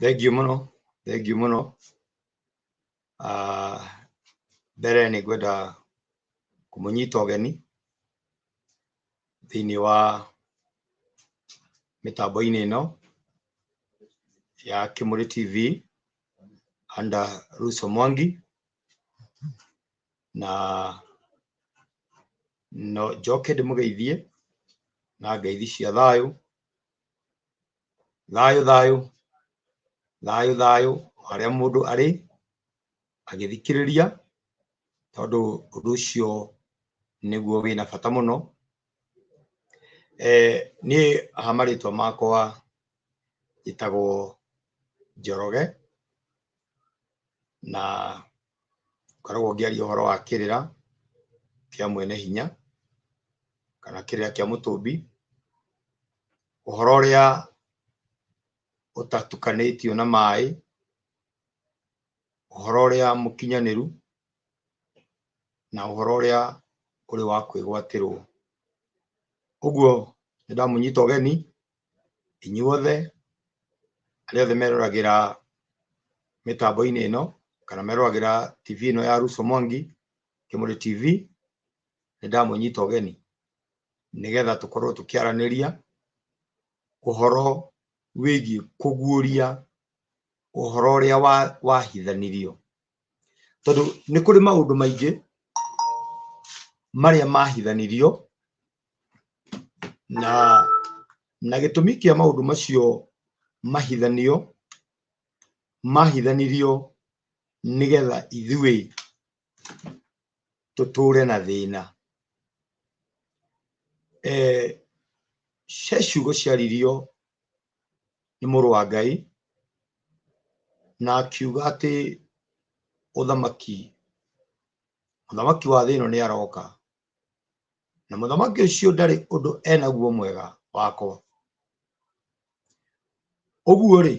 Thengiũ mũno. Mbere nĩ ngwenda kũmũnyita ũgeni thĩinĩ wa mĩtambo-inĩ ĩno ya Kimũri TV under Luso Mwangi, na no njoke ndĩmũgeithie na ngeithi cia thayũ harĩa mũndũ arĩ agĩthikĩrĩria, tondũ ũndũ ũcio nĩguo wĩna bata mũno. Niĩ haha marĩtwa makwa njĩtagwo Njoroge, na ngoragwo ngĩaria ũhoro wa kĩrĩra kĩa mwene hinya kana kĩrĩra kĩa mũtũmbi, ũhoro ũrĩa ũtatukanĩtio na maĩ, ũhoro ũrĩa mũkinyanĩru, na ũhoro ũrĩa ũrĩ wa kwĩgwatĩrwo. Ũguo nĩndamũnyita ũgeni inyuothe arĩa othe meroragĩra mĩtambo-inĩ ĩno kana meroragĩra TV ĩno ya Luso Mwangi, Kimũri TV, nĩndamũnyita ũgeni nĩgetha tũkorwo tũkĩaranĩria ũhoro wĩgiĩ kũguũria ũhoro ũrĩa wahithanirio, tondũ nĩ kũrĩ maũndũ maingĩ marĩa mahithanirio, na gĩtũmi kĩa maũndũ macio mahithanirio nĩgetha ithuĩ tũtũre na thĩna. Ciugo ciaririo nĩ mũrũ wa Ngai na akiuga atĩ mũthamaki wa thĩ ĩno nĩ aroka, na mũthamaki ũcio ndarĩ ũndũ enaguo mwega wakwa. Ũguo rĩ,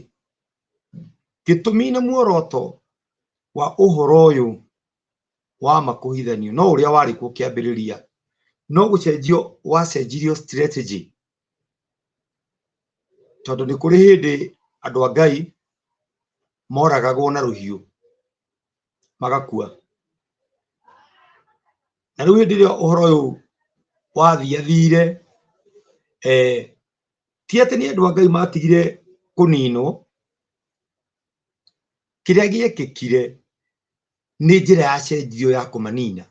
gĩtũmi na muoroto wa ũhoro ũyũ wa makũhithanio no ũrĩa warĩ kuo kĩambĩrĩria, no gũcenjio wacenjirio strategy, tondũ nĩ kũrĩ hĩndĩ andũ a Ngai moragagwo na rũhiũ magakua, na rĩu hĩndĩ ĩrĩa ũhoro ũyũ wathiathire, ti atĩ nĩ andũ a Ngai matigire kũninwo, kĩrĩa gĩekĩkire nĩ njĩra yacenjirio ya kũmanina.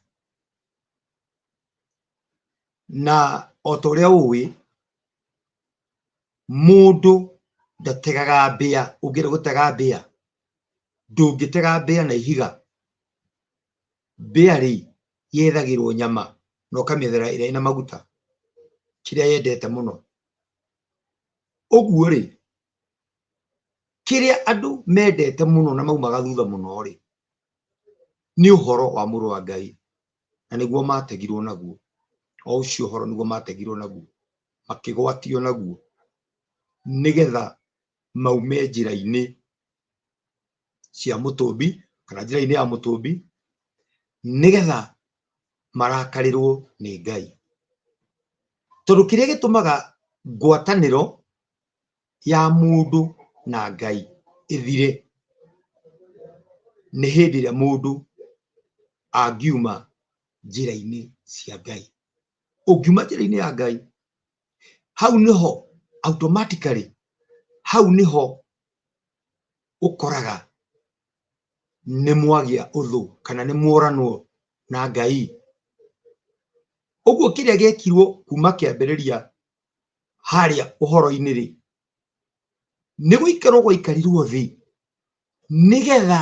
Na o ta ũrĩa ũĩ, mũndũ ndategaga mbĩa, ũngĩenda gũtega mbĩa ndũngĩtega mbĩa na ihiga. Mbĩa rĩ, yethagĩrwo nyama na ũkamĩethera ĩrĩa ĩna maguta, kĩrĩa yendete mũno. Ũguo rĩ, kĩrĩa andũ mendete mũno na maumaga thutha mũno rĩ, nĩ ũhoro wa mũrũ wa Ngai, na nĩguo mategirwo naguo. O ũcio ũhoro nĩguo mategirwo naguo, makĩgwatio naguo, nĩgetha maume njĩra-inĩ cia mũtũmbi kana njĩra-inĩ ya mũtũmbi, nĩgetha marakarĩrwo nĩ Ngai. Tondũ kĩrĩa gĩtũmaga ngwatanĩro ya mũndũ na Ngai ĩthire nĩ hĩndĩ ĩrĩa mũndũ angiuma njĩra-inĩ cia Ngai. Ũngiuma njĩra-inĩ ya Ngai, hau nĩho automatically, hau nĩho ũkoraga nĩ mwagĩa ũthũ kana nĩ mworanwo na Ngai. Ũguo kĩrĩa gĩekirwo kuma kĩambĩrĩria harĩa ũhoro-inĩ rĩ, nĩ gũikarwo gwaikarirwo thĩ nĩgetha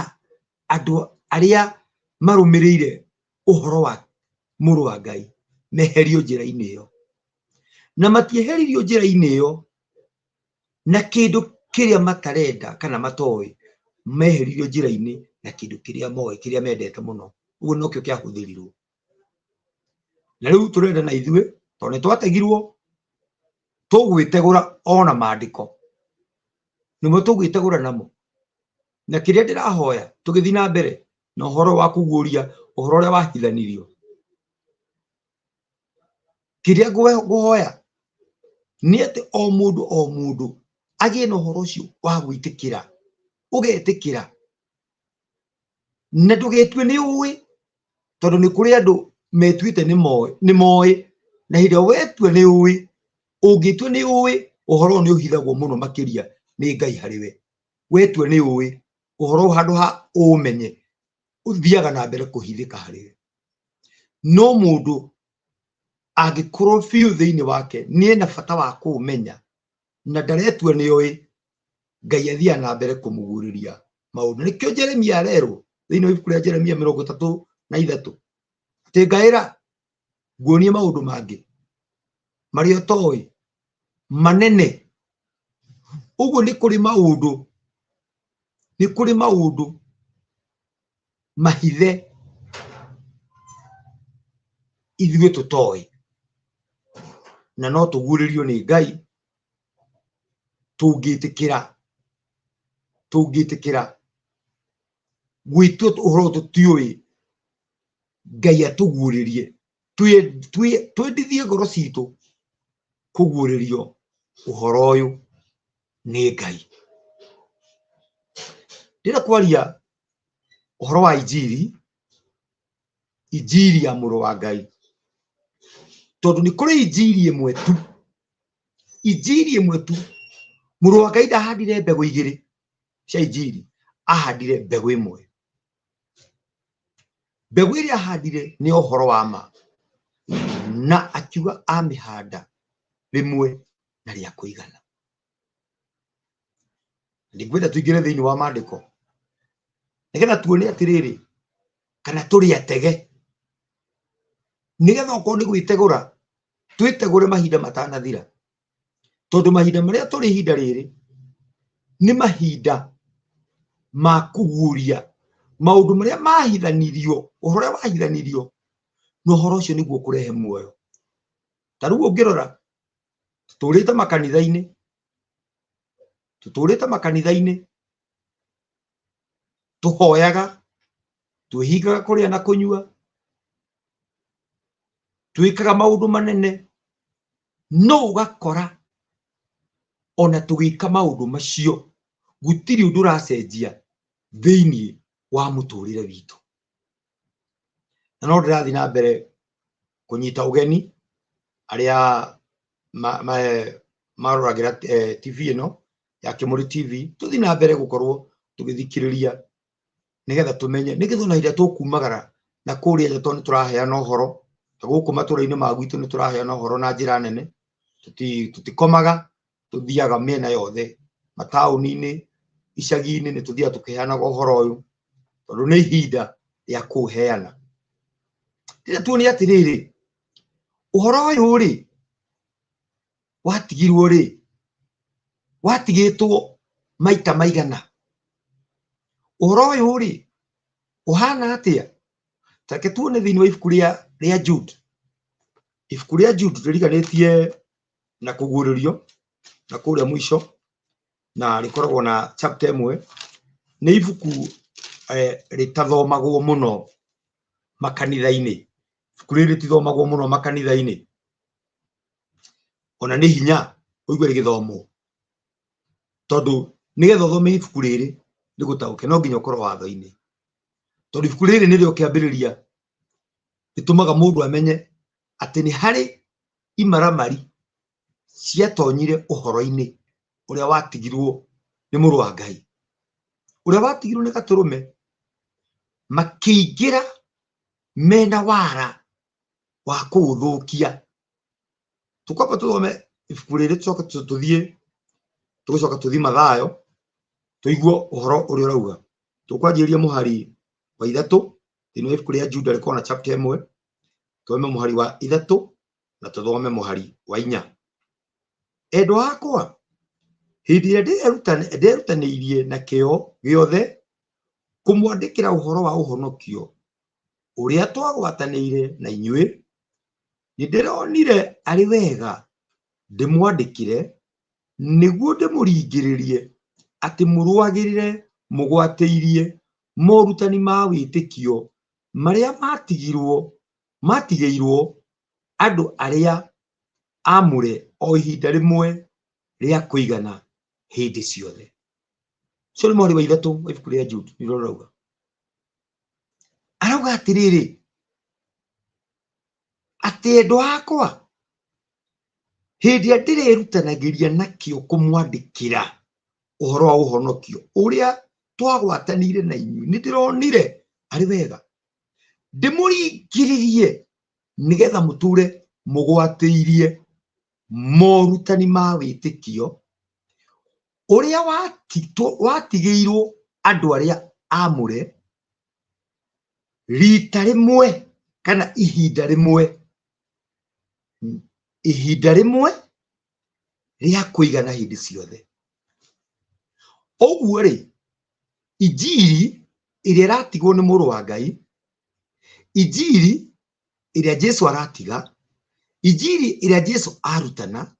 andũ arĩa marũmĩrĩire ũhoro wa mũrũ wa Ngai meherio njĩra-inĩ ĩyo, na matieheririo njĩra-inĩ ĩyo na kĩndũ kĩrĩa matarenda kana matoĩ, meheririo njĩra-inĩ na kĩndũ kĩrĩa moĩ, kĩrĩa mendete mũno. Ũguo nokĩo kĩahũthĩrirwo. Na rĩu tũrenda na ithuĩ, tondũ nĩ twategirwo, tũgwĩtegũra ona maandĩko, nĩmo tũgwĩtegũra namo. Na kĩrĩa ndĩrahoya tũgĩthiĩ na mbere na ũhoro wa kũguũria ũhoro ũrĩa wahithanirio, kĩrĩa ngũhoya nĩ atĩ o mũndũ agĩe na ũhoro ũcio wa gwĩtĩkĩra ugetikira na ndugetue ni uwi tondu ni kuri andu metuite ni moe na hinde wetue ni uwi ungitue ni uwi uhoro ni uhithagwo muno makiria ni Ngai hariwe wetue ni uwi uhoro handu ha umenye uthiaga na mbere kuhithika hariwe no mundu agikorwo biu thiini wake ni na bata wa kumenya na ndaretue ni uwi Ngai athia na mbere kumuguriria maundu nikio Jeremia arero thiini wa ibuku ria Jeremia 33 ati ngaira nguonie maundu mangi mario toi manene uguo ni kuri maundu mahithe ithue tutoi na no tuguririo ni Ngai tungitikira gwitu uhoro tutiui Ngai atuguririe twendithie ngoro citu kuguririo uhoro uyu ni Ngai ndira kwaria uhoro wa injiri ya muru wa Ngai tondu ni kuri injiri imwe tu muru wa Ngai ndahandire mbegu igiri cia injiri ahandire mbegu imwe mbegu iria ahandire ni uhoro wa ma na akiuga amihanda rimwe na ria kuigana ndigwenda tuingire thiini wa maandiko nigetha tuone atiriri kana turi atege nigetha uko ni gwitegura twitegure mahinda matanathira tondu mahinda maria turi hinda riri ni mahinda ma kuguria maundu maria mahithanirio uhoro wahithanirio no horo ucio niguo kurehe muoyo taru ungirora tuturite makanithaini tuhoyaga twihingaga kuria na kunyua twikaga maundu manene no ugakora ona tugika maundu macio gutiri undu racenjia thiini wa muturire witu na no ndirathi na mbere kunyita ugeni aria maroragira TV ino ya Kimuri TV tuthi na mbere gukorwo tugithikiriria nigetha tumenye nigetha na hinde tukumagara na kuria nja ni turaheana uhoro ta guku maturaini magwitu ni turaheana uhoro na njira nene tutikomaga tuthiaga miena yothe matauni-ini icagi-ini ni tuthiaga tukiheanaga uhoro uyu tondu ni ihinda ria kuheana ndira tuonie atiriri uhoro uyu ri watigitwo maita maigana uhoro uyu ri uhana atia take tuone thiini wa ibuku ria Jude ririganitie na kuguririo na kuria mwisho na rikoragwo na chapter imwe ni ibuku ritathomagwo muno makanitha-ini ibuku riri tithomagwo muno makanitha-ini ona ni hinya uigue rigithomwo tondu nigetha uthome ibuku riri rigutauke no nginya ukorwo watho-ini tondu ibuku riri nirio kiambiriria ritumaga mundu amenye ati ni hari imaramari ciatonyire uhoro-ini uria watigirwo ni muru wa Ngai uria watigirwo ni gaturume makiingira mena wara wa kuuthukia tukwamba tuthome ibuku riri tucoke tugucoka tuthi Mathayo tuigue uhoro uria urauga tukwanjiria muhari wa 3 thiini wa ibuku ria Juda riko na chapter 1 tuthome muhari wa 3 na tuthome muhari wa 4 endwa akwa hindi iria ndirutaniirie na kio giothe kumwandikira uhoro wa uhonokio uria twagwataniire na inyui ni ndironire ari wega ndimwandikire niguo ndimuringiririe ati muruagirire mugwateirie morutani ma witikio maria matigeirwo andu aria amure o ihinda rimwe ria kuigana hindi ciothe Sio mori wa ithatu wa ibuku ria Jude ni rorauga. Arauga atiriri ati endo akwa hindi ya ndirirutanagiria nakio kumwandikira uhoro wa uhonokio uria twagwatanire na inyu ni ndironire ari wega ndimuringiririe nigetha muture mugwatiirie morutani ma witikio uria watigiirwo andu aria amure rita rimwe kana ihinda rimwe ria kuigana hindi ciothe. Oguo ri injiri iria ratigwo ni muru wa Ngai, injiri iria Jesu aratiga, injiri iria Jesu arutana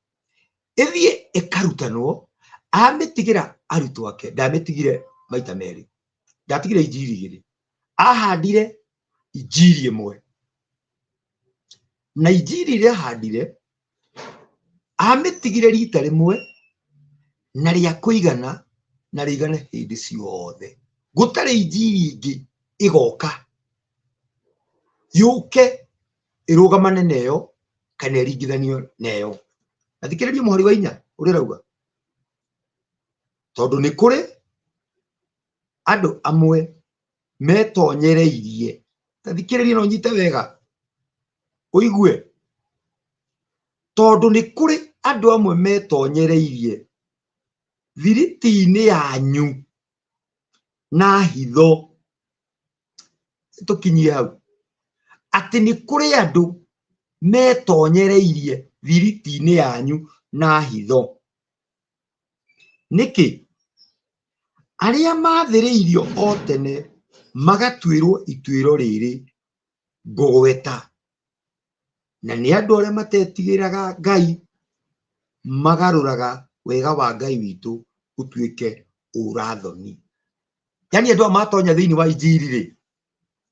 ithie ikarutanwo. Amitigira arutwo ake, ndamitigire maita meri, ndatigire injiri igiri. Ahandire injiri imwe, na injiri iria ahandire amitigire rita rimwe na ria kuigana na rigane hindi ciothe. Gutari injiri ingi igoka yuke irugamane neyo kana iringithanio neyo. Nathikiriria muhari wa 4 uria rauga tondu ni kuri andu amwe metonyereirie. Tathikiriria no nyite wega uigue. Tondu ni kuri andu amwe metonyereirie thiriti-ini yanyu na hitho. Tukinyie hau ati ni kuri andu metonyereirie thiriti-ini yanyu na hitho. Niki aria mathiriirio o tene magatwirwo itwiro riri ngugweta, na ni andu aria matetigiraga Ngai magaruraga wega wa Ngai witu utuike urathoni. Yani andu amatonya thiini wa injiri ri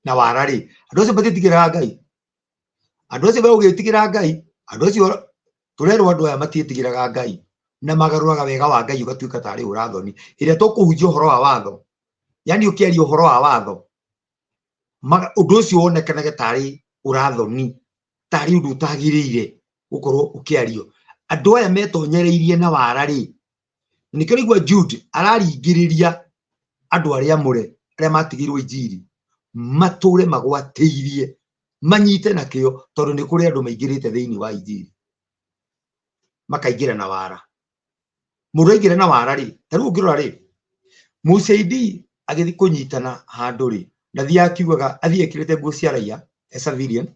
na wara ri, andu acio matitigiraga Ngai, andu acio bagutigira Ngai, andu acio turerwo andu aya matitigiraga Ngai na magaruraga wega wa Ngai ugatuika tari urathoni. Iria tukuhunjia uhoro wa watho, yani ukiaria uhoro wa watho undu ucio wonekanage tari urathoni, tari undu utagiriire gukorwo ukiario. Andu aya metonyereirie na wara ri, nikio rigwa Jude araringiriria andu aria amure aria matigirwo injiri mature magwatiirie manyite na kio, tondu ni kuri andu maingirite thiini wa injiri makaingira na wara. Mundu aingira na wara ri, tariu ungirora ri Musaidi agithi kunyitana handu ri, ndathia akiugaga athie ekirite nguo cia raia civilian,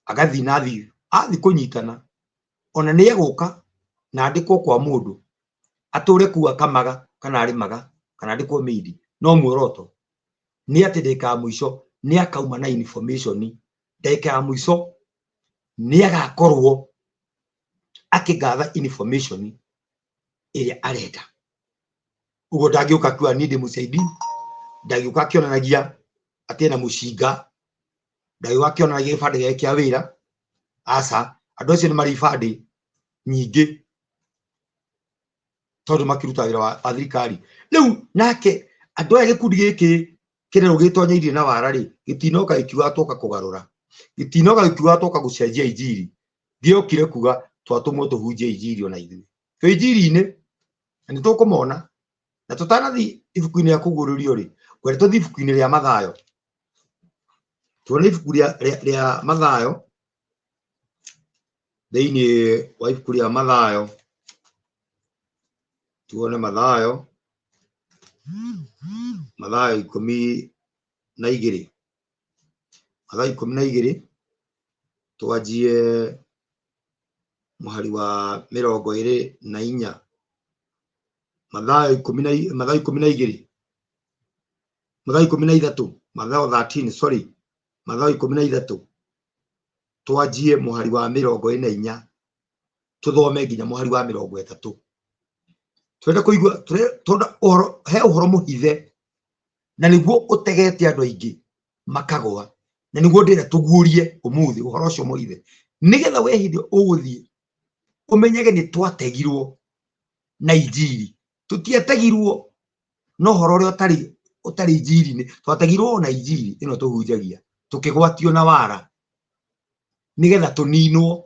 agathi nathi athi kunyitana ona ni eguka na andikwo kwa mundu ature kuwa kamaga kana arimaga kana andikwo midi, no muoroto ni ati ndeka ya mwisho ni akauma na information, ndeka ya mwisho ni agakorwo akigatha information iria arenda. Ugo ndagiuka kwa ni ndi Musaidi, ndagiuka kionanagia ati na mushinga, ndagiuka kionanagia gibande gike kia wira. Asa andu acio ni mari ibande nyingi tondu makiruta wira wa thirikari. Riu nake andu aya gikundi giki kirero gitonyeirie na wara ri, gitinoka ikiuga toka kugarura, gitinoka ikiuga toka gucenjia injiri, giokire kuga twatumwo tuhunjie injiri ona ithuĩ twi injiri-ini na ni tukumona. Na tutanathi ibuku-ini ria kugururio ri, kwere tuthi ibuku-ini ria Mathayo, tuone ibuku ria Mathayo, thiini wa ibuku ria Mathayo, tuone Mathayo 12, Mathayo 12 twanjie muhari wa 24. Mathayo 13, Mathayo 13 twanjie muhari wa 24 tuthome nginya muhari wa 30. Twende kuigua tonda he uhoro muhithe na niguo utegete andu aingi makagwa, na niguo ndira tugurie umuthi uhoro ucio muhithe nigetha we hindi uguthie umenyage ni twategirwo na injiri tutietagirwo no horo ri utari injiri-ini twatagirwo ona injiri ino tuhunjagia tukigwatio na wara nigetha tuninwo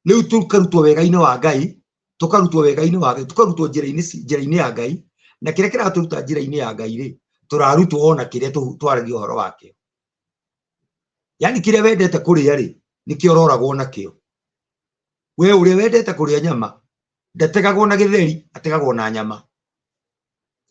riu tukarutwo wega-ini wa Ngai tukarutwo wega-ini wa Ngai tukarutwo njira-ini ya Ngai na kire kiraturuta njira-ini ya Ngai ri turarutwo ona kire twaragia horo wake yani kire wendete kuria ri nikio roragwo nakio we uria wendete kuria nyama ndategagwo na githeri ategagwo na nyama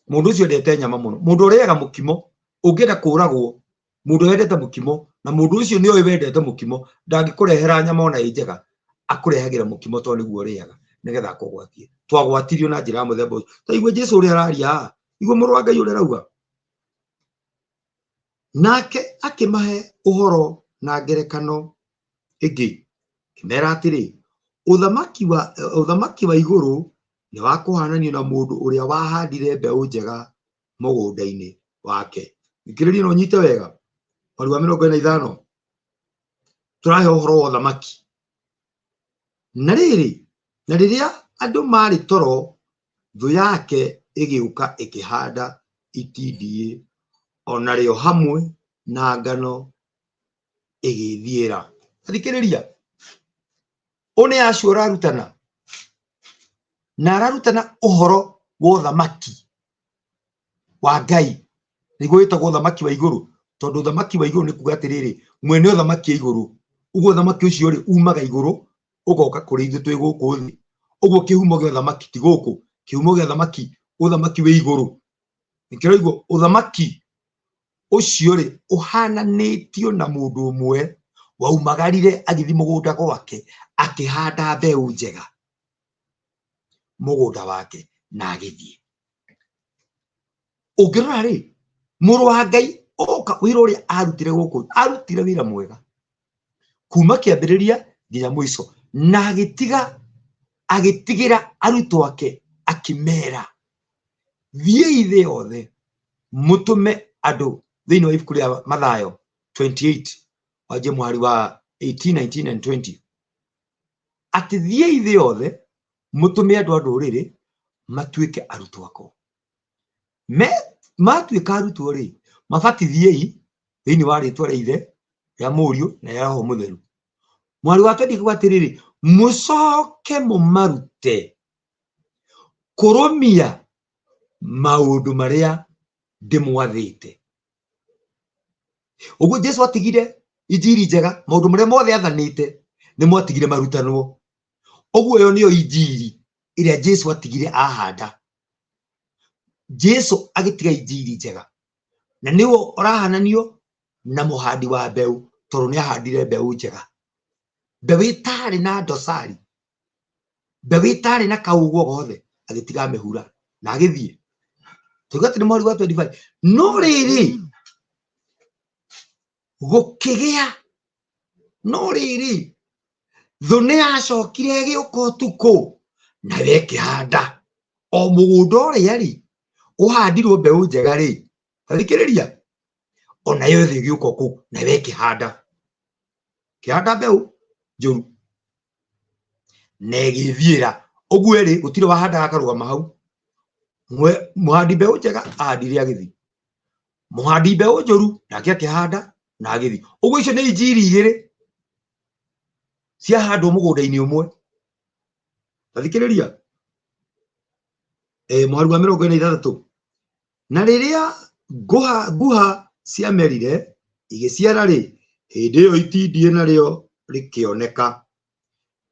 mundu ucio ndete nyama muno mundu uriaga mukimo ungienda kuragwo mundu wendete mukimo na mundu ucio ni oy wendete mukimo ndangikurehera nyama ona injega akurehagira mukimo to niguo uriaga nigetha akugwatie twagwatirio na njira muthemba ta igwe Jesu uria araria igwe muru wa Ngai uria rauga nake akimahe uhoro na ngerekano ingi kimera atiri uthamaki wa iguru ni wa kuhananio na mundu uria wahandire mbeu njega mugunda-ini wake ngiriria no nyite wega Marua 45 turahe uhoro wa uthamaki na riria andu mari toro thu yake igiuka ikihanda itindie onario hamwe na ngano igithiira thikiriria one ashura rutana na ararutana uhoro wa uthamaki wa Ngai niguo witagwo uthamaki wa iguru tondu uthamaki wa iguru ni kuga atiriri mwene uthamaki wa iguru uguo uthamaki ucio ri umaga iguru ugoka kuri ithu twi guku thi uguo kihumo gia uthamaki ti guku kihumo gia uthamaki wa iguru nikiro iguo uthamaki ucio ri uhananitio na mundu umwe waumagarire agithi mugunda gwake akihanda mbeu njega mugunda wake na agithie ungirora ri muru wa Ngai oka wira uria arutire guku arutire wira mwega kuma kiambiriria nginya mwiso na agitigira arutwo ake akimera thiei thi yothe mutume andu thiini wa ibuku ria Mathayo 28 wajie mwari wa 18, 19 and 20 ati thiei thi yothe mutume andu nduriri matuike arutwo ako matuika arutwo ri mabatithiei thiini wa ritwa ria Ithe ria Muriu na ria Roho Mutheru mwari wa 20 kuga atiriri mucoke mumarute kurumia maundu maria ndimwathite uguo Jesu atigire injiri njega maundu maria mothe athanite ni mwatigire marutanwo uguo yo niyo injiri iria Jesu atigire ahanda Jesu agitiga injiri njega na niwo orahananio na muhandi wa mbeu tondu ni ahandire mbeu njega mbeu itari na dosari mbeu itari na kauguo gothe agitiga mihura na agithie tugati ni mwari wa 25 no riri gukigia no riri thu ni acokire giuka utuku na wekihanda o mugunda uria ri uhandirwo mbeu njega ri thikiriria ona yothe giuka ku na wekihanda kihanda mbeu njuru negithiira uguo ri gutire wahanda akarugama hau muhandi mbeu njega ahandire agithi muhandi mbeu njuru nake akihanda na agithi uguo icio ni injiri igiri ciahandwo mugunda-ini umwe thikiriria mwari wa 46 na riria nguha ciamerire igiciara ri hindi iyo itindie nario rikioneka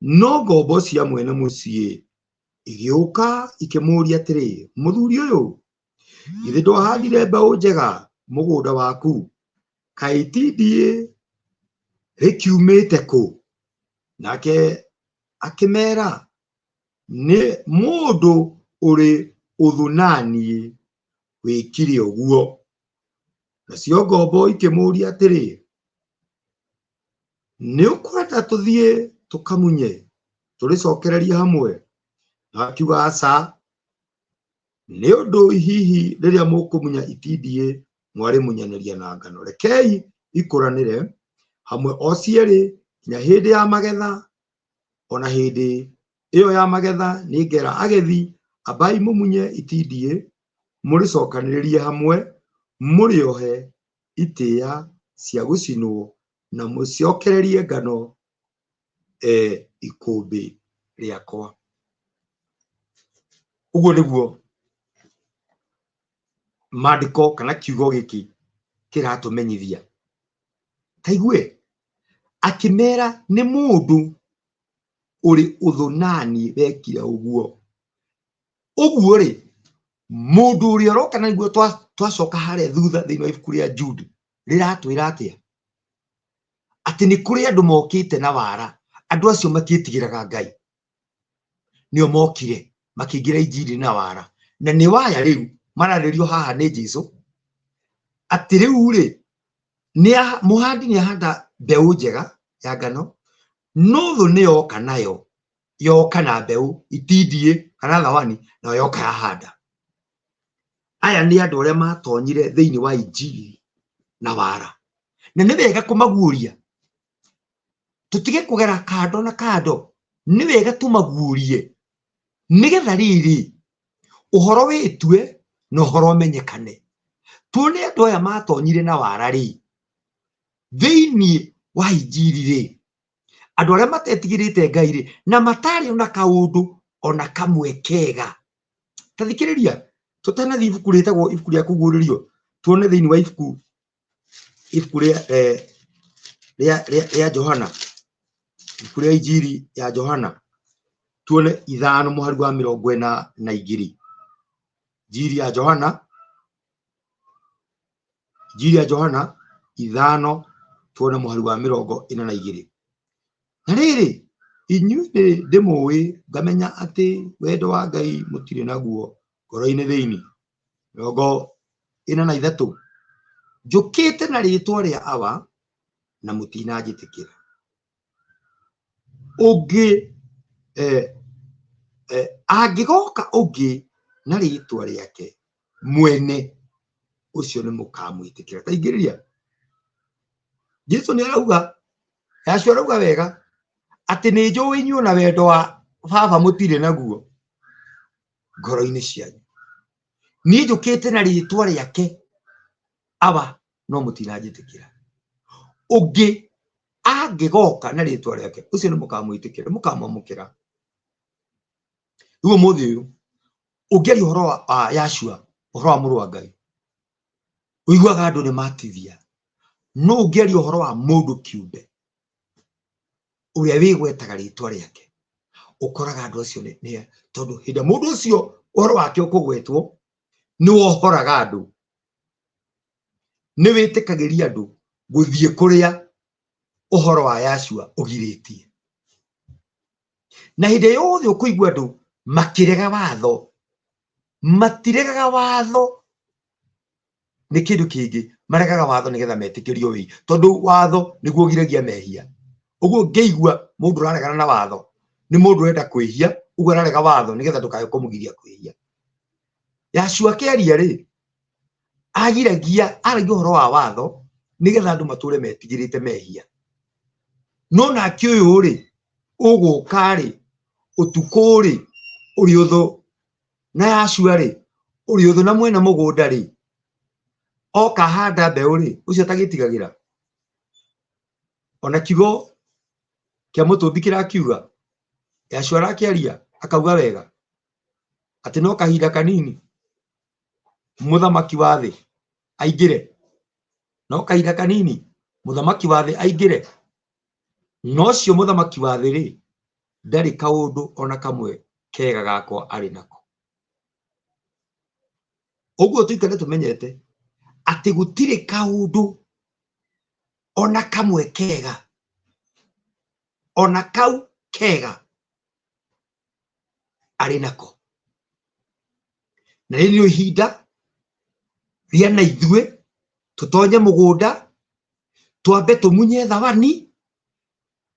no ngombo cia mwene mucii igiuka ikimuria atiri muthuri uyu githi ndwahandire mbeu njega mugunda waku kai itindie rikiumite ku nake akimera ni mundu uri uthunani wikire uguo nacio ngombo ikimuria atiri ni ukwenda tuthie tukamunye turicokereria hamwe akiuga aca ni undu hihi riria mukumunya itindie mwari munyaneria na ngano rekei ikuranire hamwe o cieri nginya hindi ya magetha ona hindi iyo ya magetha ni ngera agethi abai mumunye itindie muri cokaniririe hamwe muriohe itia cia gucinwo na muciokererie ngano ikumbi riakwa. Uguo niguo mandiko kana kiugo giki kiratumenyithia. Taigue akimera ni mundu uri uthunani wekira uguo ri mundu uri oroka na niguo twacoka hare thutha thiini wa ibuku ria Jude riratwira atia ati ni kuri andu mokite na wara, andu acio matiitigiraga Ngai, nio mokire makiingira injiri na wara, na ni waya riu mararirio haha ni Jesu ati riu ri ni muhandi ni ahanda mbeu njega ya ngano, no thu ni yoka nayo yoka na mbeu itindie kana thawani na yoka yahanda. Aya ni andu aria matonyire thiini wa injiri na wara, na ni wega kumaguuria tutige kugera kando na kando, ni wega tumaguurie nigetha riri uhoro witue na uhoro menyekane. Tuone andu aya matonyire na wara ri thiini wa injiri ri, andu aria matetigirite Ngai ri na matari ona kaundu ona kamwe kega. Tathikiriria tutanathi ibuku ritagwo ibuku ria kuguririo, tuone thiini wa ibuku ria Johana, ibuku ria injiri ya Johana, tuone 5:42. Injiri ya Johana 5 tuone 42. Na riri inyuĩ ndimũĩ ngamenya ati wendo wa Ngai mutire naguo ngoro-ini thiini. 43 njukite na ritwa ria awa na mutinanjitikira, ungi angigoka ungi na ritwa riake mwene ucio ni mukamwitikira. Taingiriria Jesu ni arauga yacio arauga wega ati ni njui inyuĩ na wendo wa baba mutire naguo ngoro-ini cianyu, ni njukite na ritwa riake awa no mutinanjitikira, ungi angigoka na ritwa riake ucio ni mukamwitikira mukamwamukira. Riu muthi uyu ungiaria uhoro wa Yashua, uhoro wa muru wa Ngai, uiguaga andu ni matithia, no ungiaria uhoro wa mundu kiumbe uria wigwetaga ritwa riake ukoraga andu acio ni tondu hinda mundu ucio uhoro wake ukugwetwo ni wohoraga andu, ni witikagiria andu guthie kuria uhoro wa Yashua ugiritie. Na hinda yothe ukuigua andu makirega watho, matiregaga watho ni kindu kingi, maregaga watho nigetha metikirio wi, tondu watho niguo ugiragia mehia. Uguo ngeigua mundu araregana na watho ni mundu urenda kwihia, uguo ararega watho nigetha ndukae kumugiria kwihia. Yashua kiaria ri agiragia aragia uhoro wa watho nigetha andu mature metigirite mehia, no nake uyu ri uguka ri utuku ri uri uthu na Yashua ri uri uthu na mwena mugunda ri oka handa mbeu ri ucio tagitigagira. Ona kiugo kia mutumbi kirakiuga Yashua arakiaria akauga wega ati no kahinda kanini muthamaki wa thi aingire, no kahinda kanini muthamaki wa thi aingire, no cio muthamaki wa thi ri ndari kaundu ona kamwe kega gakwa ari nako. Uguo tuikare tumenyete ati gutire kaundu ona kamwe kega, ona kau kega ari nako. Na rinio ihinda ria na ithue tutonye mugunda twambe tumunye thawani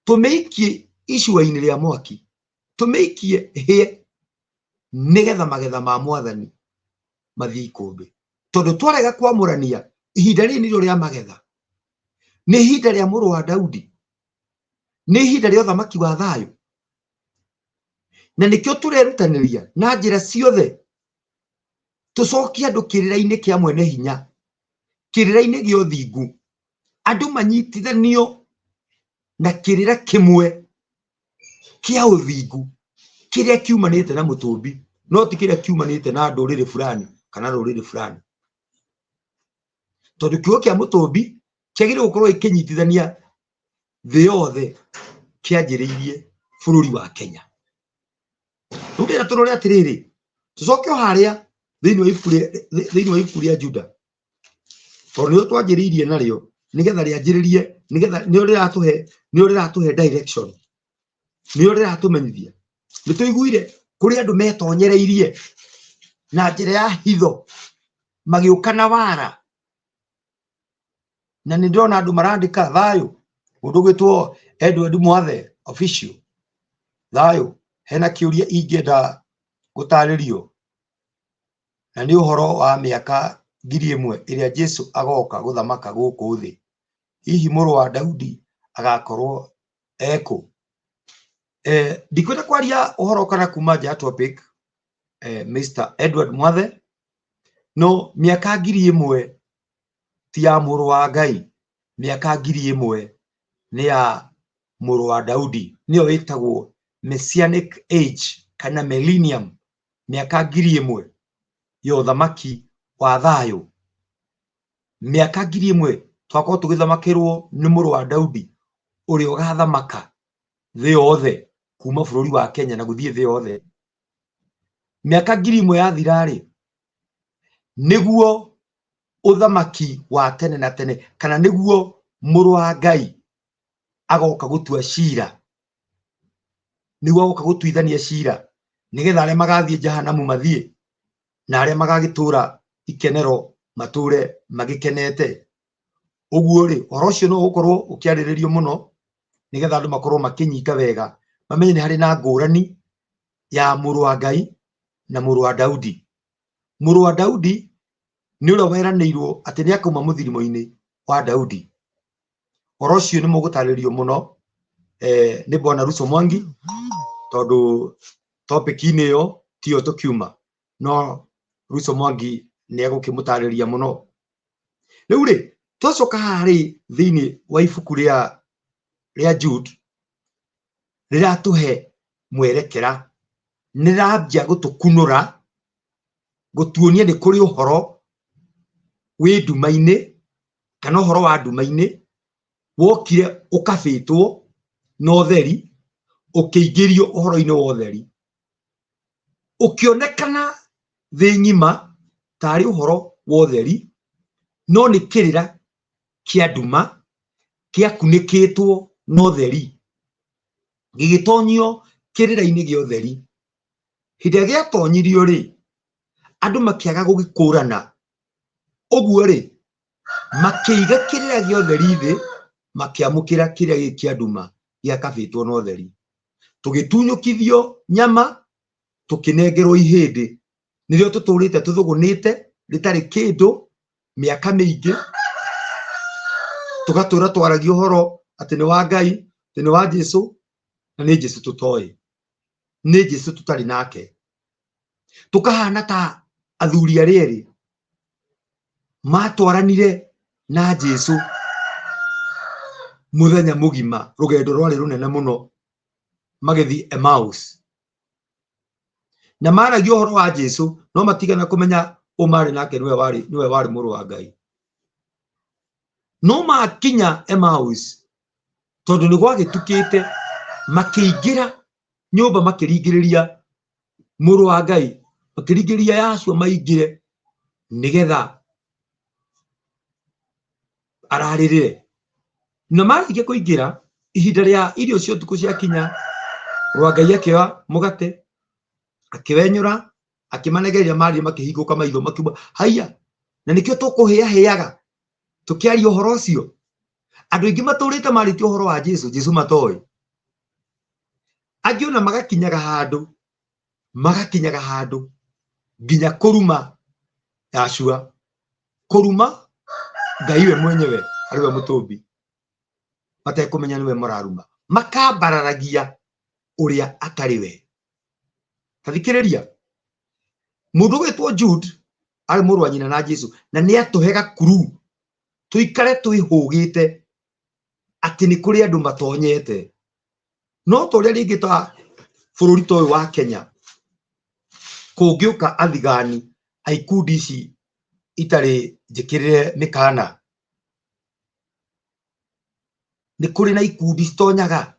tumeikie icua-ini ria mwaki, tumeikie hie nigetha magetha ma mwathani mathii ikumbi. Tondu twarega kwamurania ihinda rii nirio ria magetha, ni ihinda ria muru wa Daudi, ni ihinda ria uthamaki wa thayu, na nikio turerutaniria na njira ciothe tucokie andu kirira-ini kia mwene hinya, kirira-ini gio thingu, andu manyitithanio na kirira kimwe kia uthingu kiria kiumanite na mutumbi, no ti kiria kiumanite na nduriri fulani kana ruriri fulani. Tondu kiugo kia mutumbi kiagire gukorwo ikinyitithania thii yothe kianjiriirie bururi wa Kenya. Riu ndira turore atiriri, tucoke haria thiini wa ibuku ria Juda, tondu nio twanjiriirie nario nigetha rianjiririe, nigetha nio riratuhe direction, nio riratumenyithia. Nituiguire kuri andu metonyereirie na njira ya hitho magiuka na wara, na ni ndona andu marandika thayu, mundu gwitwo Edward Mwathe official thayu, hena kiuria ingienda gutaririo, na ni uhoro wa miaka 1000 iria Jesu agoka guthamaka guku thi. Hihi muru wa Daudi agakorwo eko? Ndikwenda kwaria uhoro kana kuma ja topic Mr. Edward Mwathe, no miaka 1000 ti ya muru wa Ngai, miaka 1000 ni ya muru wa Daudi, nio witagwo messianic age kana millennium, miaka 1000 ya uthamaki wa thayu. Miaka 1000 twakorwo tugithamakirwo ni muru wa Daudi uria ugathamaka thii yothe kuma bururi wa Kenya na guthie thii yothe. Miaka 1000 yathirari niguo uthamaki wa tene na tene, kana niguo muru wa Ngai agoka gutua cira, niguo agoka gutuithania cira, nigetha aria magathie jahanamu mathie na aria magagitura ikenero mature magikenete. Uguo ri uhoro ucio no ukorwo ukiariririo muno nigetha andu makorwo makinyita wega, mamenye ni hari na ngurani ya muru wa Ngai na muru wa Daudi. Muru wa Daudi ni uria weranirwo ati ni akauma muthirimo-ini wa Daudi. Uhoro ucio ni mugutaririo muno ni Bwana Russo Mwangi, tondu topic ini yo tio tukiuma, no Russo Mwangi ni agukimutariria muno. Riu ri twacoka hari thiini wa ibuku ria Jude riratuhe mwerekera, nirambia gutukunura, gutuonia ni kuri uhoro wi nduma-ini kana uhoro wa nduma-ini wokire ukabitwo na utheri, ukiingirio uhoro-ini wa utheri, ukionekana thii ngima tari uhoro wa utheri, no ni kirira kia nduma kiakunikitwo na utheri, gigitonyio kirira-ini gia utheri. Hinde giatonyirio ri andu makiaga gugikurana, uguo ri makiiga kirira gia utheri thi, makiamukira kirira gi kia nduma giakabitwo na utheri. Tugitunyukithio nyama, tukinengerwo ihindi, nirio tuturite tuthugunite ritari kindu miaka mingi, tugatura twaragia uhoro ati ni wa Ngai, ati ni wa Jesu, na ni Jesu tutoi, ni Jesu tutari nake. Tukahana ta athuri arieri matwaranire na Jesu muthenya mugima, rugendo rwari runene muno, magithi Emmaus, na maragia uhoro wa Jesu, no matigana kumenya umari nake niwe wari muru wa Ngai. No makinya Emmaus, tondu ni gwagitukite, makiingira nyumba, makiringiriria muru wa Ngai, makiringiriria Yashua maingire nigetha araririre. Na marikia kuingira, ihinda ria irio cio tuku cia kinya, rwa Ngai akioya mugate, akiwenyura, akimanegeria maria, makihinguka maitho, makiuga haya, na nikio tukuhiahiaga tukiaria uhoro ucio. Andu ingi maturite maritie uhoro wa Jesu matoi. Angiona magakinyaga handu nginya kuruma Yashua, kuruma Ngai we mwenyewe ariwe mutumbi, matekumenya niwe mararuma, makabararagia uria atari we. tathikiriria mundu wetwo Jude ari murwa nyina na Jesu na ni atuhega kuru tuikare twihugite ati ni kuri andu matonyete no toria ringi ta bururi toy wa Kenya kungiuka athigani aikundi ici itari njikirire mikana ni kuri na ikundi citonyaga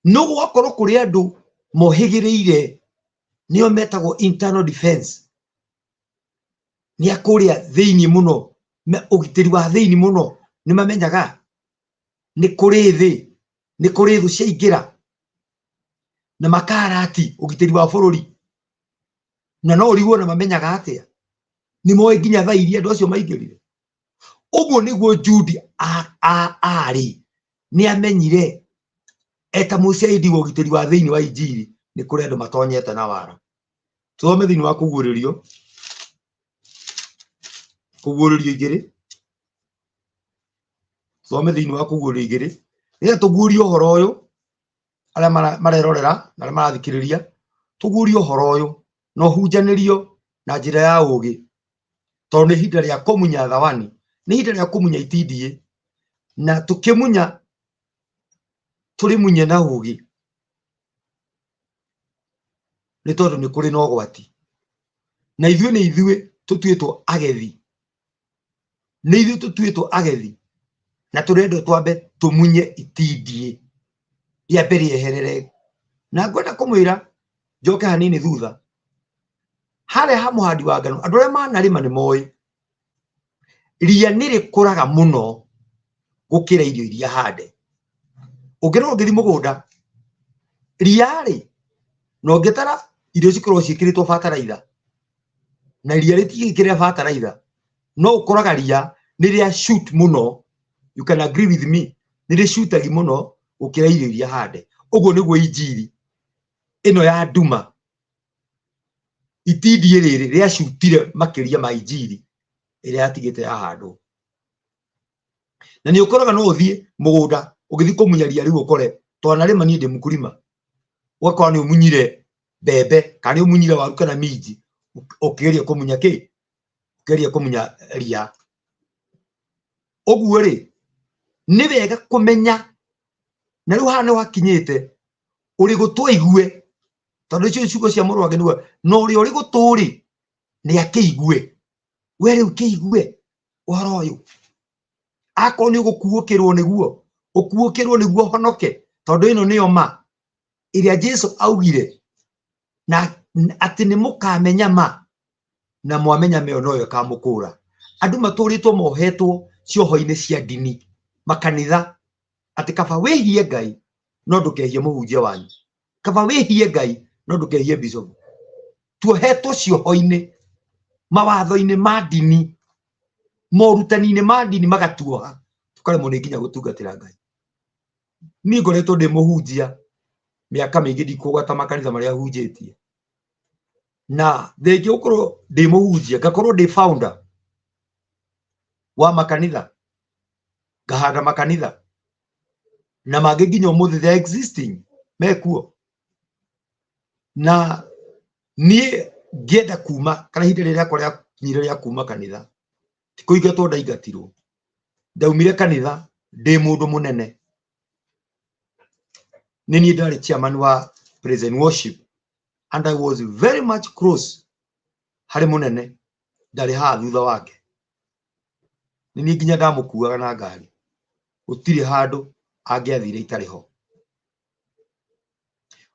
no gwakorwo kuri andu mohigiriire nio metagwo internal defense ni akuria thiini muno ugitiri wa thiini muno ni mamenyaga ni kuri thi ni kuri thu ciaingira na makarati ugitiri wa bururi na no riwo na mamenyaga atia ni moe nginya thaa iria andu acio maingirire uguo niguo Jude ari ni amenyire eta mucaidi wa ugitiri wa thiini wa injiri ni kuri andu matonyete na wara tuthome thiini wa kuguririo igiri tuthome thiini wa kuguririo igiri ni tugurio horo uyu ala marerorera na marathikiriria tugurio horo uyu no hunjanirio na njira ya ugi tondu ni hinda ria kumunya thawani ni hinda ria kumunya itindie na tukimunya turi munye na ugi ni tondu ni kuri no gwati na ithuĩ tutuĩtwo agethi ni ithuĩ tutuĩtwo agethi na turendo twambe tumunye itindie ria mbere eherere na ngwenda kumwira njoke hanini thutha hare ha muhandi wa ngano andu aria manarima ni moi ria ni rikuraga muno gukira irio iria hande ungirwo ngithi mugunda ria ri no ngitara irio cikorwo cikiritwo fertilizer na ria ritigikire fertilizer no ukuraga ria ni ria shoot muno. You can agree with me ni ria shootagi muno gukira irio iria hande uguo niguo injiri ino ya nduma itindie riri ria shutire makiria ma injiri iria yatigite ya handwo na ni ukuraga no uthie mugunda ugithi kumunya ria riu ukore twanarima ni ndi mukurima wakwa ni umunyire bebe kana umunyire waru kana minji ukigeria kumunya ki ukigeria kumunya ria uguo ri ni wega kumenya na riu hana wakinyite uri gutwaigue tondu icio ciugo cia murwage niwe no uri guturi ni akiigue we riu kiigue uhoro uyu ako ni gukuukirwo niguo honoke tondu ino niyo ma iria Jesu augire na ati ni mukamenya ma na mwamenya meo noyo kamukura andu maturitwo mohetwo cioho-ini cia dini makanitha ati kaba wihie Ngai no ndukehie muhunjia wanyu kaba wihie Ngai no ndukehie bishop tuohetwo cioho-ini mawatho-ini ma dini morutani-ini ma dini magatuoha tukaremwo ni nginya gutungatira Ngai ni ngoretwo ndi muhunjia miaka mingi ndikugwata makanitha maria hunjitie na thengi ukorwo ndi muhunjia ngakorwo ndi founder wa makanitha ngahanda makanitha na mangĩ nginya umuthi they existing mekuo na nie ngenda kuma kana hinde rĩrĩa kwa kinyire rĩa kuma kanitha tikuingatwo ndaingatirwo ndaumire kanitha ndi mundu munene nini ndari chairman wa praise and worship and I was very much close hari munene ndari ha thutha wake nini nginya ndamukuaga na ngari utiri handu angiathire itariho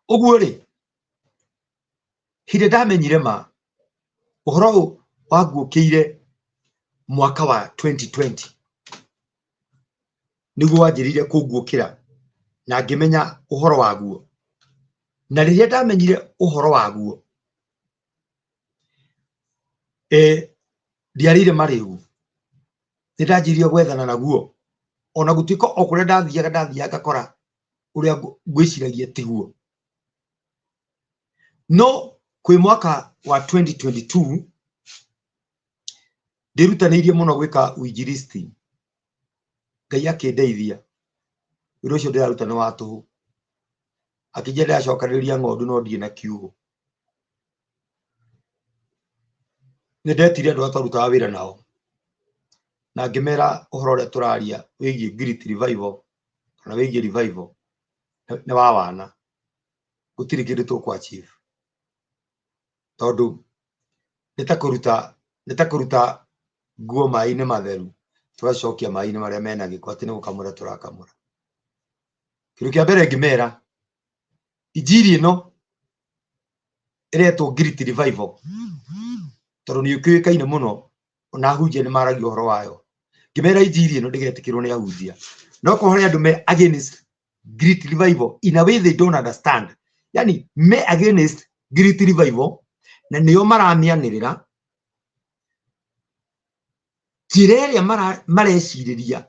uguo ri hinde ndamenyire ma uhoro wagukiire mwaka wa 2020 niguo wanjirire kungukira na ngimenya uhoro waguo na riria ndamenyire uhoro waguo ndiarire mariu ndanjirie gwethana naguo ona gutiko okure ndathiaga ngakora uria ngwiciragia tiguo no kwi mwaka wa 2022 ndirutanirie muno gwika uinjilisti Ngai akindeithia wira ucio ndiraruta ni wa tuhu akijenda acokanĩrĩria ng'ondu no ndirĩ na kiugo. Nĩ ndetire andũ atarutaga wĩra nao na ngĩmera ũhoro ũrĩa tũraria wĩgiĩ Grit Revival kana wĩgiĩ revival nĩ wa wana, gũtirĩ kĩndũ tũkũ-achieve tondũ nĩ ta kũruta nguo maĩ-inĩ matheru tũgacokia maĩ-inĩ marĩa mena gĩko atĩ nĩ gũkamũra tũrakamũra. Kĩndũ kĩa mbere ngĩmera injiri ĩno ĩretwo Grit Revival tondũ nĩ ĩkĩũĩkaine mũno ona ahunjia nĩ maragia ũhoro wayo. Ngĩmera injiri ĩno ndĩgetĩkĩrwo nĩ ahunjia, no ko harĩ andũ me against Grit Revival in a way they don't understand, yani me against Grit Revival na nĩo maramĩanĩrĩra njĩra ĩrĩa marecirĩria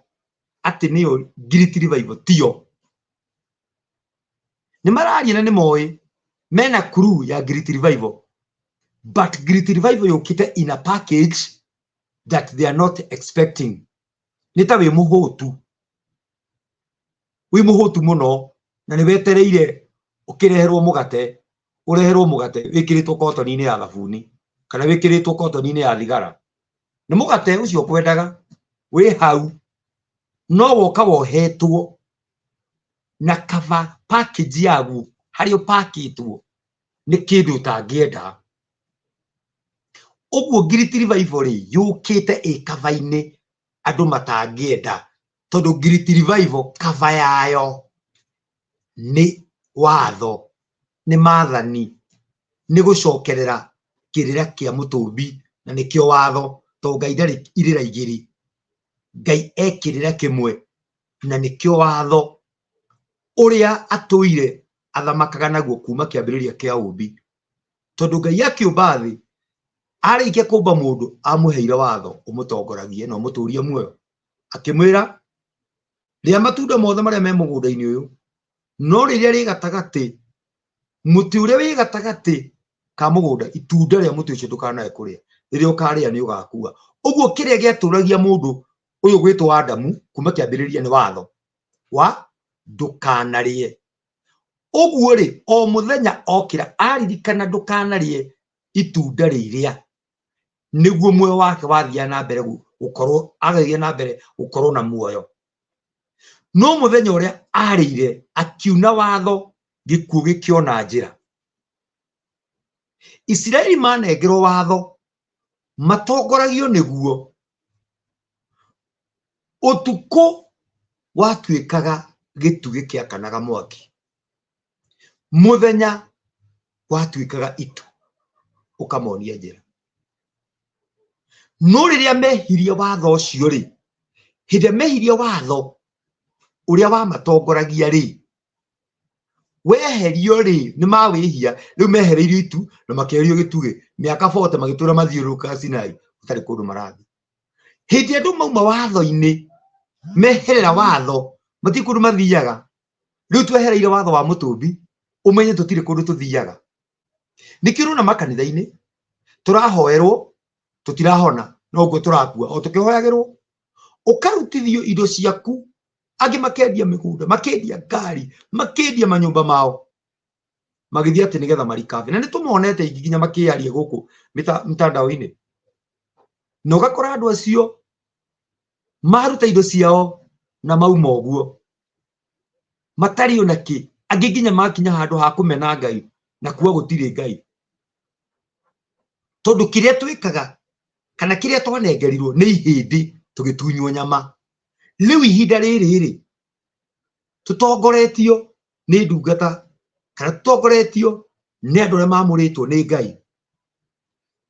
atĩ nĩyo Grit Revival tiyo. Nĩ mararia na nĩ moĩ mena crew ya Grit Revival, but Grit Revival yũkĩte in a package that they are not expecting. Nĩ ta wĩ mũhũtu mũno na nĩ wetereire ũkĩreherwo mũgate wĩkĩrĩtwo kotoni-inĩ ya thabuni kana wĩkĩrĩtwo kotoni-inĩ ya thigara. Nĩ mũgate ũcio kwendaga wĩ hau, no woka wohetwo na cover package yaguo harĩa ũpakĩtwo nĩ kĩndũ ũtangĩenda. Ũguo Grit Revival yũkĩte ĩ cover-inĩ andũ matangĩenda, tondũ Grit Revival cover yayo nĩ watho, nĩ maathani, nĩ gũcokerera kĩrĩra kĩa mũtũmbi, na nĩkĩo watho, tondũ Ngai ndarĩ irĩra igĩrĩ, Ngai ekĩrĩra kĩmwe na nĩkĩo watho ũrĩa atũire athamakaga naguo kuma kĩambĩrĩria kĩa ũmbi. Tondũ Ngai akĩũmba thĩ, arĩkia kũmba mũndũ amũheire watho ũmũtongoragie na ũmũtũrie muoyo, akĩmwĩra rĩa matunda mothe marĩa me mũgũnda-inĩ ũyũ, no rĩrĩa rĩ gatagatĩ, mũtĩ ũrĩa wĩ gatagatĩ ka mũgũnda, itunda rĩa mũtĩ ũcio ndũkanae kũrĩa, rĩrĩa ũkarĩa nĩ ũgakua. Ũguo kĩrĩa gĩatũragia mũndũ ũyũ gwĩtwo Adamu kuma kĩambĩrĩria nĩ watho wa ndũkanarĩe. Ũguo rĩ, o mũthenya okĩra aririkana ndũkanarĩe itunda rĩrĩa, nĩguo muoyo wake wathiaga na mbere gũkorwo agathiĩ na mbere gũkorwo na muoyo. No mũthenya ũrĩa arĩire akiuna watho, gĩkuũ gĩkĩona njĩra. Isiraeli manengerwo watho matongoragio nĩguo, ũtukũ watuĩkaga gĩtugĩ kĩakanaga mwaki, mũthenya watuĩkaga itu ũkamonia njĩra. No rĩrĩa mehirie watho ũcio rĩ, hĩndĩ mehirie watho ũrĩa wamatongoragia rĩ, weherio rĩ, nĩ mawĩhia, rĩu mehereirio itu na makĩeherio gĩtugĩ, mĩaka 40 magĩtũra mathiũrũrũkaga Sinai gũtarĩ kũndũ marathiĩ. Hĩndĩ andũ mauma watho-inĩ meherera watho matirĩ kũndũ mathiaga. Rĩu twehereire watho wa mũtũmbi, ũmenye tũtirĩ kũndũ tũthiaga. Nĩkĩo ũrona makanitha-inĩ tũrahoerwo tũtirahona, no ũguo tũrakua o tũkĩhoyagĩrwo, ũkarutithio indo ciaku, angĩ makendia mĩgũnda, makendia ngari, makendia manyũmba mao, magĩthiĩ atĩ nĩgetha marikabe. Na nĩ tũmonete ingĩ nginya makĩaria gũkũ mtandao-inĩ, na ũgakora andũ acio maruta indo ciao na mauma ũguo matarĩ ona kĩ, angĩ nginya makinya handũ ha kũmena Ngai na kuga gũtirĩ Ngai, tondũ kĩrĩa twĩkaga kana kĩrĩa twanengerirwo nĩ ihĩndĩ tũgĩtunywo nyama. Rĩu ihinda rĩrĩ tũtongoretio nĩ ndungata kana tũtongoretio nĩ andũ arĩa mamũrĩtwo nĩ Ngai,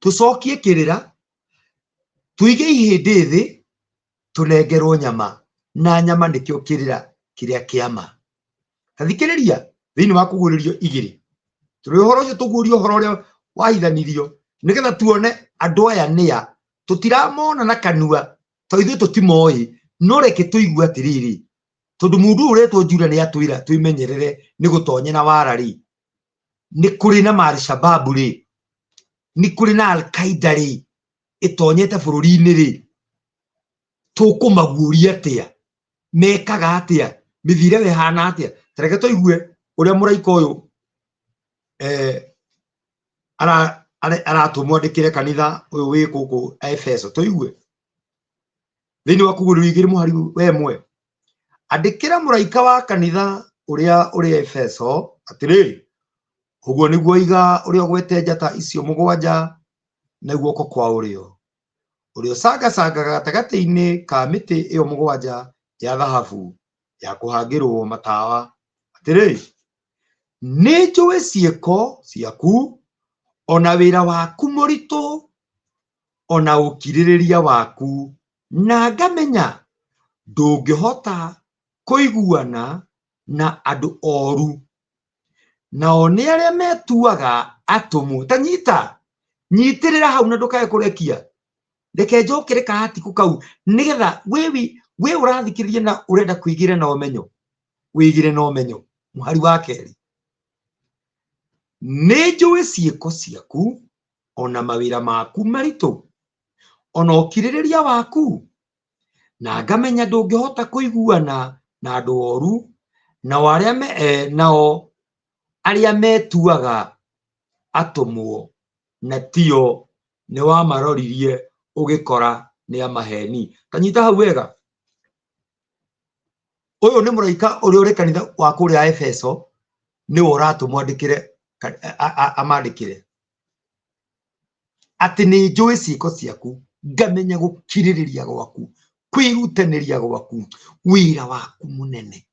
tũcokie kĩrĩra, tuige ihĩndĩ thĩ, tũnengerwo nyama, na nyama nĩkĩo kĩrĩra kĩrĩa kĩama. Tathikĩrĩria thĩinĩ wa kũguũrĩrio igĩrĩ, tũrĩ ũhoro ũcio tũguũrio ũhoro ũrĩa wahithanirio nĩgetha tuone andũ aya nĩa, tũtiramona na kanua tondũ ithuĩ tũtimoĩ, no reke tũigue atĩrĩrĩ, tondũ mũndũ ũretwo Juda nĩ atwĩra twĩmenyerere nĩ gũtonye na wara rĩ, nĩ kũrĩ na Al-Shabab rĩ, nĩ kũrĩ na Al-Qaeda rĩ ĩtonyete bũrũri-inĩ rĩ, tũkũmaguũria atĩa, mekaga atĩa, mĩthiĩre ĩhana atĩa? Tareke tũigue uria muraika uyu aratumwandikire kanitha uyu wi guku Efeso tuigue thiini wa kuguru igiri muhari wemwe andikira muraika wa kanitha uria uri Efeso atiriri uguo niguo iga uria gwete njata icio mugwanja na guoko kwa urio sanga gatagati-ini ka miti iyo mugwanja ya dhahabu ya kuhangirwo matawa atiriri ni njui ciiko ciaku ona wira waku muritu ona ukiririria waku na ngamenya ndungihota kuiguana na andu oru nao ni aria metuaga atumu tanyita nyitirira hau na ndukae kurekia reke njokere kahatiku kau nigetha we urathikiriria na urenda kuigire na umenyo wigire na umenyo muhari wa keri ni njui ciiko ciaku ona mawira maku maritu ona ukiririria waku na ngamenya ndungihota kuiguana na andu oru na aria nao aria metuaga atumwo na tio ni wa maroririe ugikora ni amaheni kanyita hau wega uyu ni muraika uria uri kanitha wa kuria Efeso ni uratumwandikire amandikire ati ni njui ciiko ciaku ngamenya gukiririria gwaku kwirutaniria gwaku wira waku munene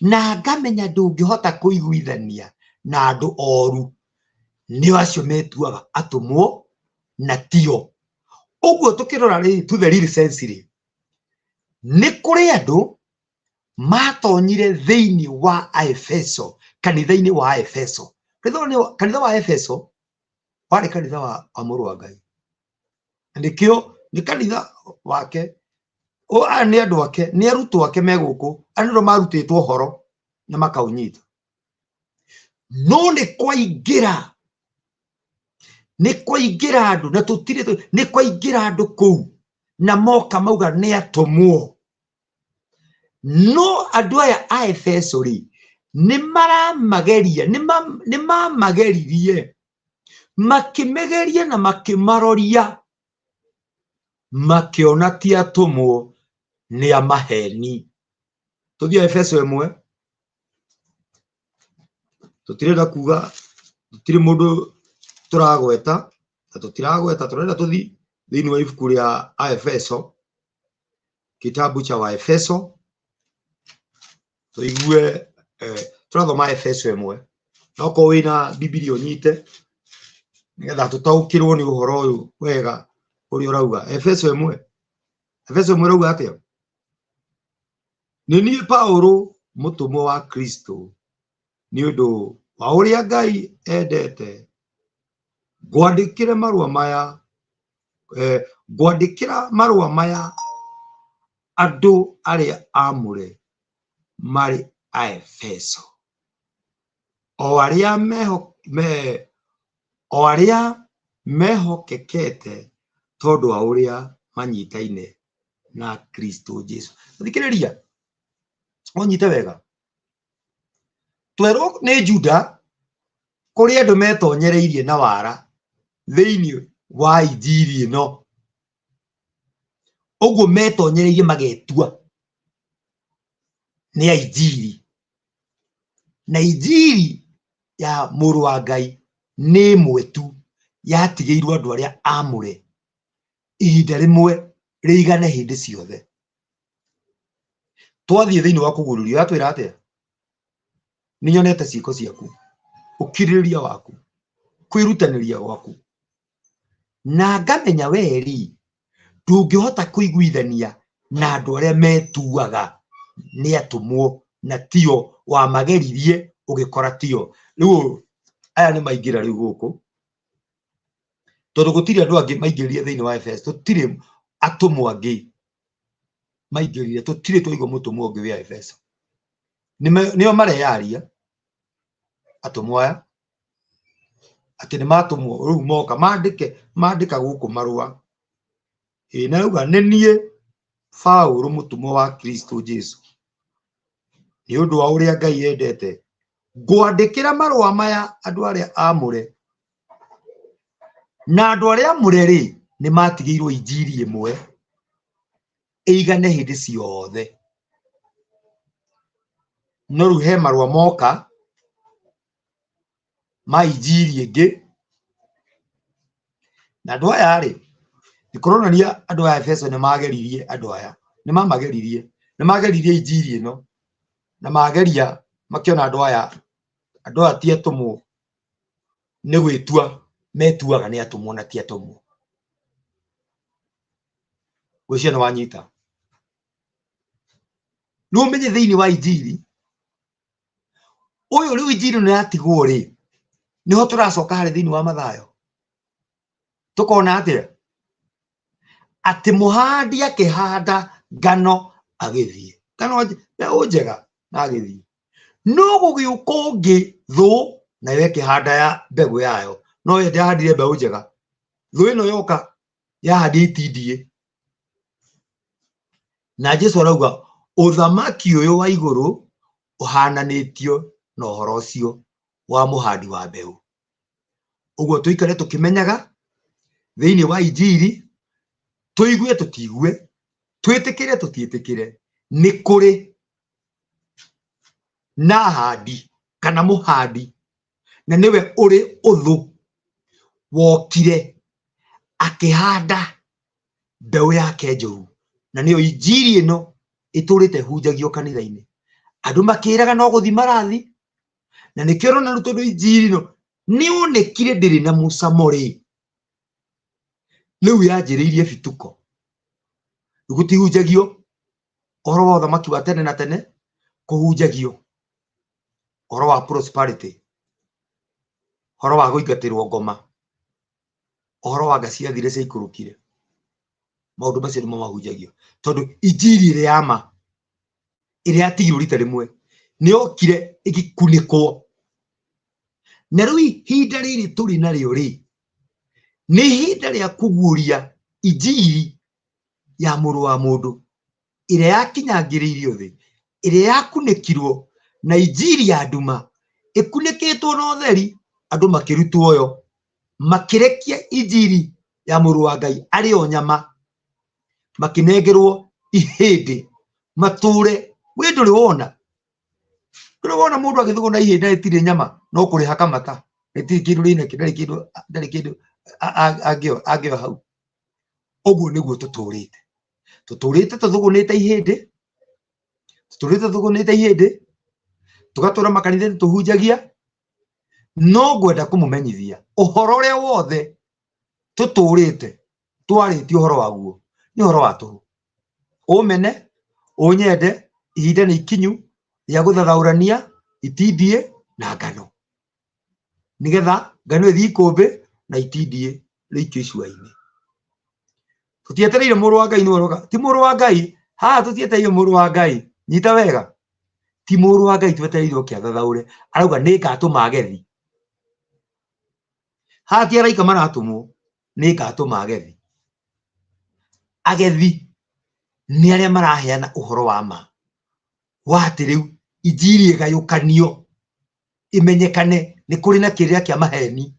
na ngamenya ndungihota kuiguithania na andu oru ni acio metuaga atumwo na tio uguo tukirora ri to the real sense ri ni kuri andu matonyire thiini wa Efeso kanitha-ini wa Efeso kanitha wa Efeso wari kanitha wa muru wa Ngai ndikio ni kanitha wake ni andu ake ni arutwo ake meguku andu marutitwo horo na makaunyita no ni kwaingira andu na tutire ni kwaingira andu kuu na moka mauga ni atumwo no andu aya a Efeso ri ni maramageria ni mamageririe makimegeria na makimaroria makiona ti atumwo ni amaheni tuthie Efeso 1 tutirenda kuga tutire mundu turagweta na tutiragweta turenda tuthi thiini wa ibuku ria Efeso kitabu cha wa Efeso tuigue turathoma Efeso 1 noko wina Biblia unyite nigetha tutaukirwo ni uhoro uyu wega uri urauga Efeso 1 rauga atia ni Paulo mutumwo wa Kristo ni undu wa uria Ngai endete ngwandikira marua maya andu aria amure mari a Efeso o aria mehokekete tondu wa uria manyitaine na Kristo Jesu thikiriria onyite wega twero ni Juda kuri andu metonyereirie na wara thiini wa injiri ino uguo metonyereirie magetua ni injiri na injiri ya muru wa Ngai ni mwetu yatigeirwo andu aria amure ihinda rimwe riigane hindi ciothe twathie thiini wa kugururio atwira atia ni nyonete ciiko ciaku ukiririria waku kwirutaniria gwaku na ngamenya weri ndungihota kuiguithania na andu aria metuaga ni atumwo na tio wa mageririe ugikora tio riu aya ni maingira riu guku tondu gutiri andu angi maingiririe thiini wa Efeso tutiri atumwo angi maingiririe tutiri twaigua mutumwo ungi wa Efeso nio mareyaria atumwo aya ati ni matumwo riu moka mandika guku marua na ruga nenie Paulo mutumwo wa Kristo Jesu ni undu wa uria Ngai endete ngwandikira marua maya andu aria amure na andu aria amure ri ni matigirwo injiri imwe eigane hindi ciothe no riu he marua moka ma injiri ingi na andu aya ri nikuronania andu aya Efeso ni mageririe andu aya ni mamageririe injiri ino na mageria makiona andu aya ti atumu ni gwitua metuaga ni atumu na ti atumu gwicia ni wanyita no menye thiini wa injiri uyu riu injiri ni yatigwo ri niho turacoka hari thiini wa mathayo tukona atia ati muhandi akihanda ngano agithie ngano njega na agithie no gugiuka ungi thu na yeke handa ya mbegu yayo no yende handire mbegu njega thu ino yoka yahandi itindie na Jesu arauga uthamaki uyu wa iguru uhananitio na uhoro ucio wa muhandi wa mbegu uguo tuikare tukimenyaga thiini wa injiri tuigue tutigue twitikire tutietikire ni kuri na handi kana muhandi na niwe uri uthu wokire akihanda mbeu yake njuru na niyo injiri ino iturite hunjagio kanitha-ini andu makiraga no guthi marathi na nikiro na rutondo injiri ino ni onekire ndiri na mucamo ri riu yanjiriirie bituko gutihunjagio uhoro wa uthamaki wa tene na tene kuhunjagio uhoro wa prosperity uhoro wa guingatirwo ngoma uhoro wa ngacia thire cia ikurukire maundu macio nimo mahunjagio tondu injiri iri yama iri yatigirwo rita rimwe ni okire igikunikwo na riu ihinda riri turi nario ri ni ihinda ria kuguria injiri ya muru wa mundu ire yakinyangiriirio thi ire yakunikirwo na injiri ya nduma ikunikitwo na utheri andu makirutwo yo makirekia injiri ya muru wa Ngai ari o nyama makinengerwo ihindi mature we nduri wona mundu agithugwo na ihindi itire nyama no kuri hakamata itire kindu rine ndari kindu agio hau oguo niguo tuturite tuthugunite ihindi tugatura makanitha tuhunjagia no gwenda kumumenyithia uhoro uria wothe tuturite twariti uhoro waguo ni uhoro wa turu umene unyende ihinda ni ikinyu ya guthathaurania itindie na ngano nigetha ngano ithi ikumbi na itindie rikio icua-ini tutietereire muru wa Ngai nuroga ti muru wa Ngai tutietereire muru wa Ngai nyita wega ti muru wa Ngai twetereire ukiathathaure arauga ni ngatuma agethi ti araika maratumwo ni ngatuma agethi ni aria maraheana uhoro wa ma wa ati riu injiri igayukanio imenyekane ni kuri na kiria kia maheni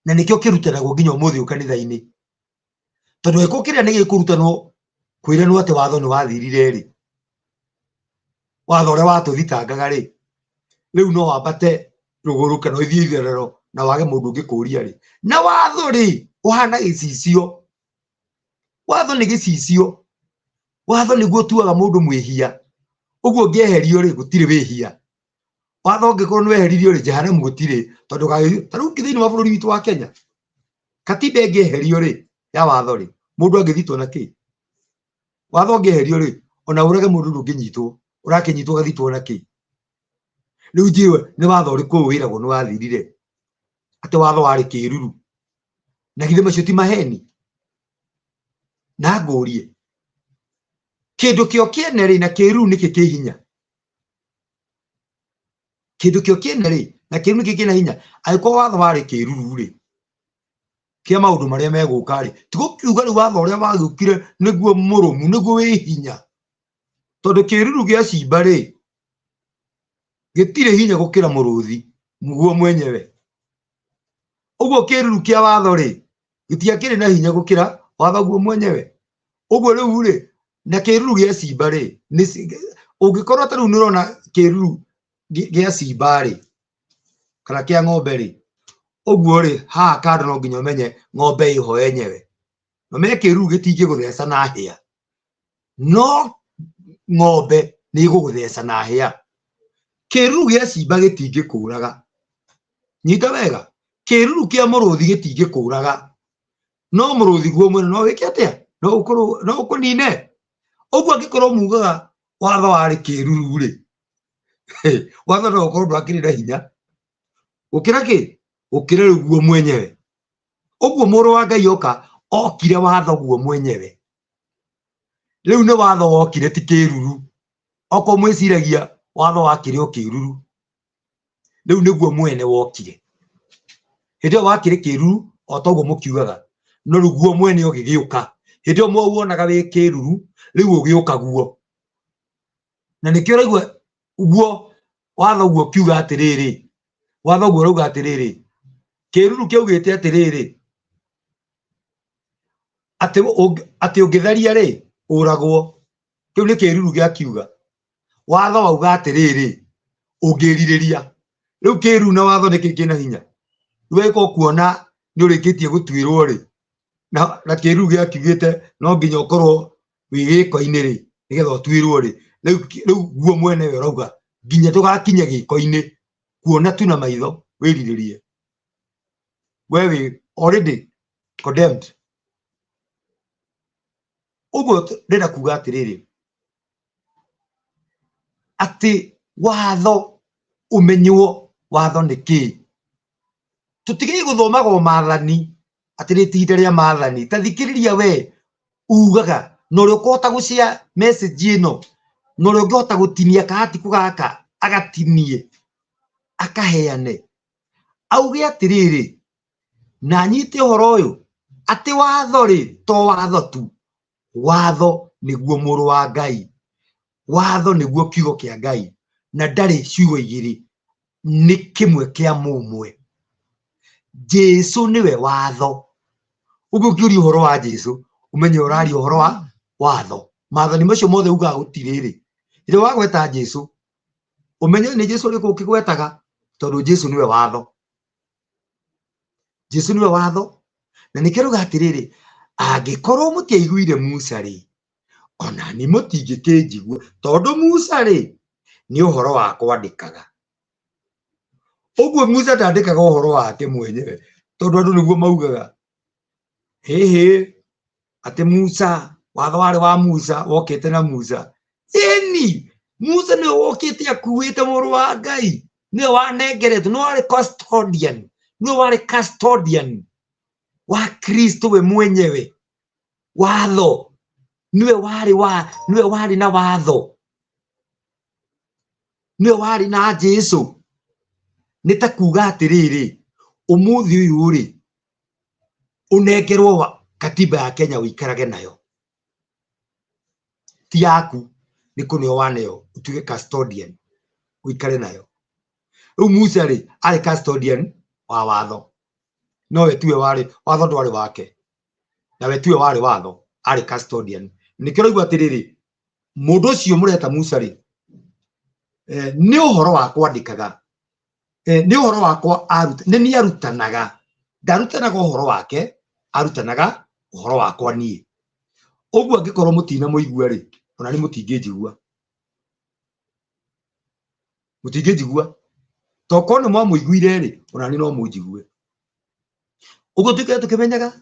na nikio kirutanagwo nginya umuthi kanitha-ini tondu eko kiria ni gikurutanwo kwiranwo ati watho ni wathirire ri watho uria watuthitangaga ri riu no wambate ruguru kana ithie itherero na wage mundu ngikuria ri na watho ri uhana gicicio watho ni gicicio watho niguo tuaga mundu mwihia uguo ngieherio ri gutire wihia watho ngikorwo ni weheririo ri jehanamu gutire tondu taru thiini wa bururi witu wa Kenya katiba ngieherio ri ya watho ri mundu angithitwo na ki watho ngieherio ri ona urege mundu ndunginyitwo urakinyitwo gathitwo na ki riu jiwe ni watho ri kuwiragwo ni wathirire ati watho wari kiruru na githe macio ti maheni na ngurie kindu kio kiene ri na kiruru niki kihinya kindu kio kiene ri na kiruru niki kina hinya aiko watho wari kiruru ri kia maundu maria meguka ri tigukiuga ri watho uria wagukire niguo murumu niguo wi hinya tondu kiruru gia cimba ri gitire hinya gukira muruthi guo mwenyewe. Uguo kiruru kia watho ri gitiakire na hinya gukira watho guo mwenyewe. Uguo riu ri na kiruru gia cimba ri ungikorwo ta riu nirona kiruru gia cimba ri kana kia ng'ombe ri uguo ri ha kando no nginya menye ng'ombe iho yenyewe no me kiruru gitingi gutheca na hia no ng'ombe ni igugutheca na hia. Kiruru gia cimba gitingi kuraga nyita wega. Kiruru kia muruthi gitingi kuraga no muruthi guo mwene no wike atia no ukunine. Uguo angikorwo mugaga watho wari kiruru ri watho no ukorwo ndwakiri na hinya gukira ki gukira riu guo mwenyewe. Uguo muru wa Ngai oka okire watho guo mwenyewe. Riu ni watho wokire ti kiruru oko mwiciragia watho wakire o kiruru riu niguo mwene wokire hindio wakire kiruru otoguo mukiugaga no riu guo mwene ugigiuka hindio mwonaga wi kiruru riu ugiuka guo na nikio raigua guo watho guo kiuga atiriri watho guo rauga atiriri kiruru kiugite atiriri ati ungitharia ri uragwo. Kiu ni kiruru gia kiuga watho auga atiriri ungiririria riu kiruru na watho nikikina hinya weko kuona ni urikitie gutwirwo ri na kiruru gia kiugite no nginya ukorwo wigiko-ini ri nigetha utwirwo ri riu guo mwene we rauga nginya tugakinya giko-ini kuona tu na maitho wiriririe wewe already condemned. Uguo ndenda kuga atiriri ati watho umenywo watho niki tutigei guthomaga umathani atiri tinda ria mathani tathikiriria we ugaga no ri ukota gucia message ino no ri ungihota gutinia kahati kugaka agatinie akaheane auge atiriri na nyite uhoro uyu ati watho ri to watho tu watho niguo muru wa Ngai watho niguo kiugo kia Ngai na ndari ciugo igiri ni kimwe kia mumwe. Jesu niwe watho. Uguo kiuri uhoro wa Jesu umenye urari uhoro wa watho mathani macio mothe uga gutiriri ile wagweta Jesu umenye ni Jesu uri kugwetaga tondu Jesu niwe watho. Jesu niwe watho na nikiruga atiriri angikorwo mutiaiguire Musa ri ona ni mutingikinjigua tondu Musa ri ni uhoro wa kwandikaga. Uguo Musa ndandikaga uhoro wake mwenyewe tondu andu niguo maugaga hehe ati Musa watho wari wa Musa wokite na Musa eni Musa ni wokite akuite muru wa Ngai ni wanengeretwo no wari custodian ni wari custodian wa Kristo we mwenyewe. Watho niwe wari na watho niwe wari na Jesu. Nitakuga atiriri umuthi uyu ri unengerwo katiba ya Kenya wikarage nayo ti yaku ni kunio waneo utuge custodian wikare nayo. Musa ri ari custodian wa watho no we tiwe wari watho ndwari wake na we tiwe wari watho ari custodian. Nikiraigua atiriri mundu ucio mureta Musa ri ni uhoro wa kwandikaga ni uhoro wakwa aruta ni arutanaga ndarutanaga uhoro wake arutanaga uhoro wakwa nie. Uguo angikorwo mutina muigua ri ona ni mutingijigua toko no mwamuiguire ri ona ni no mujigue. Uguo tukimenyaga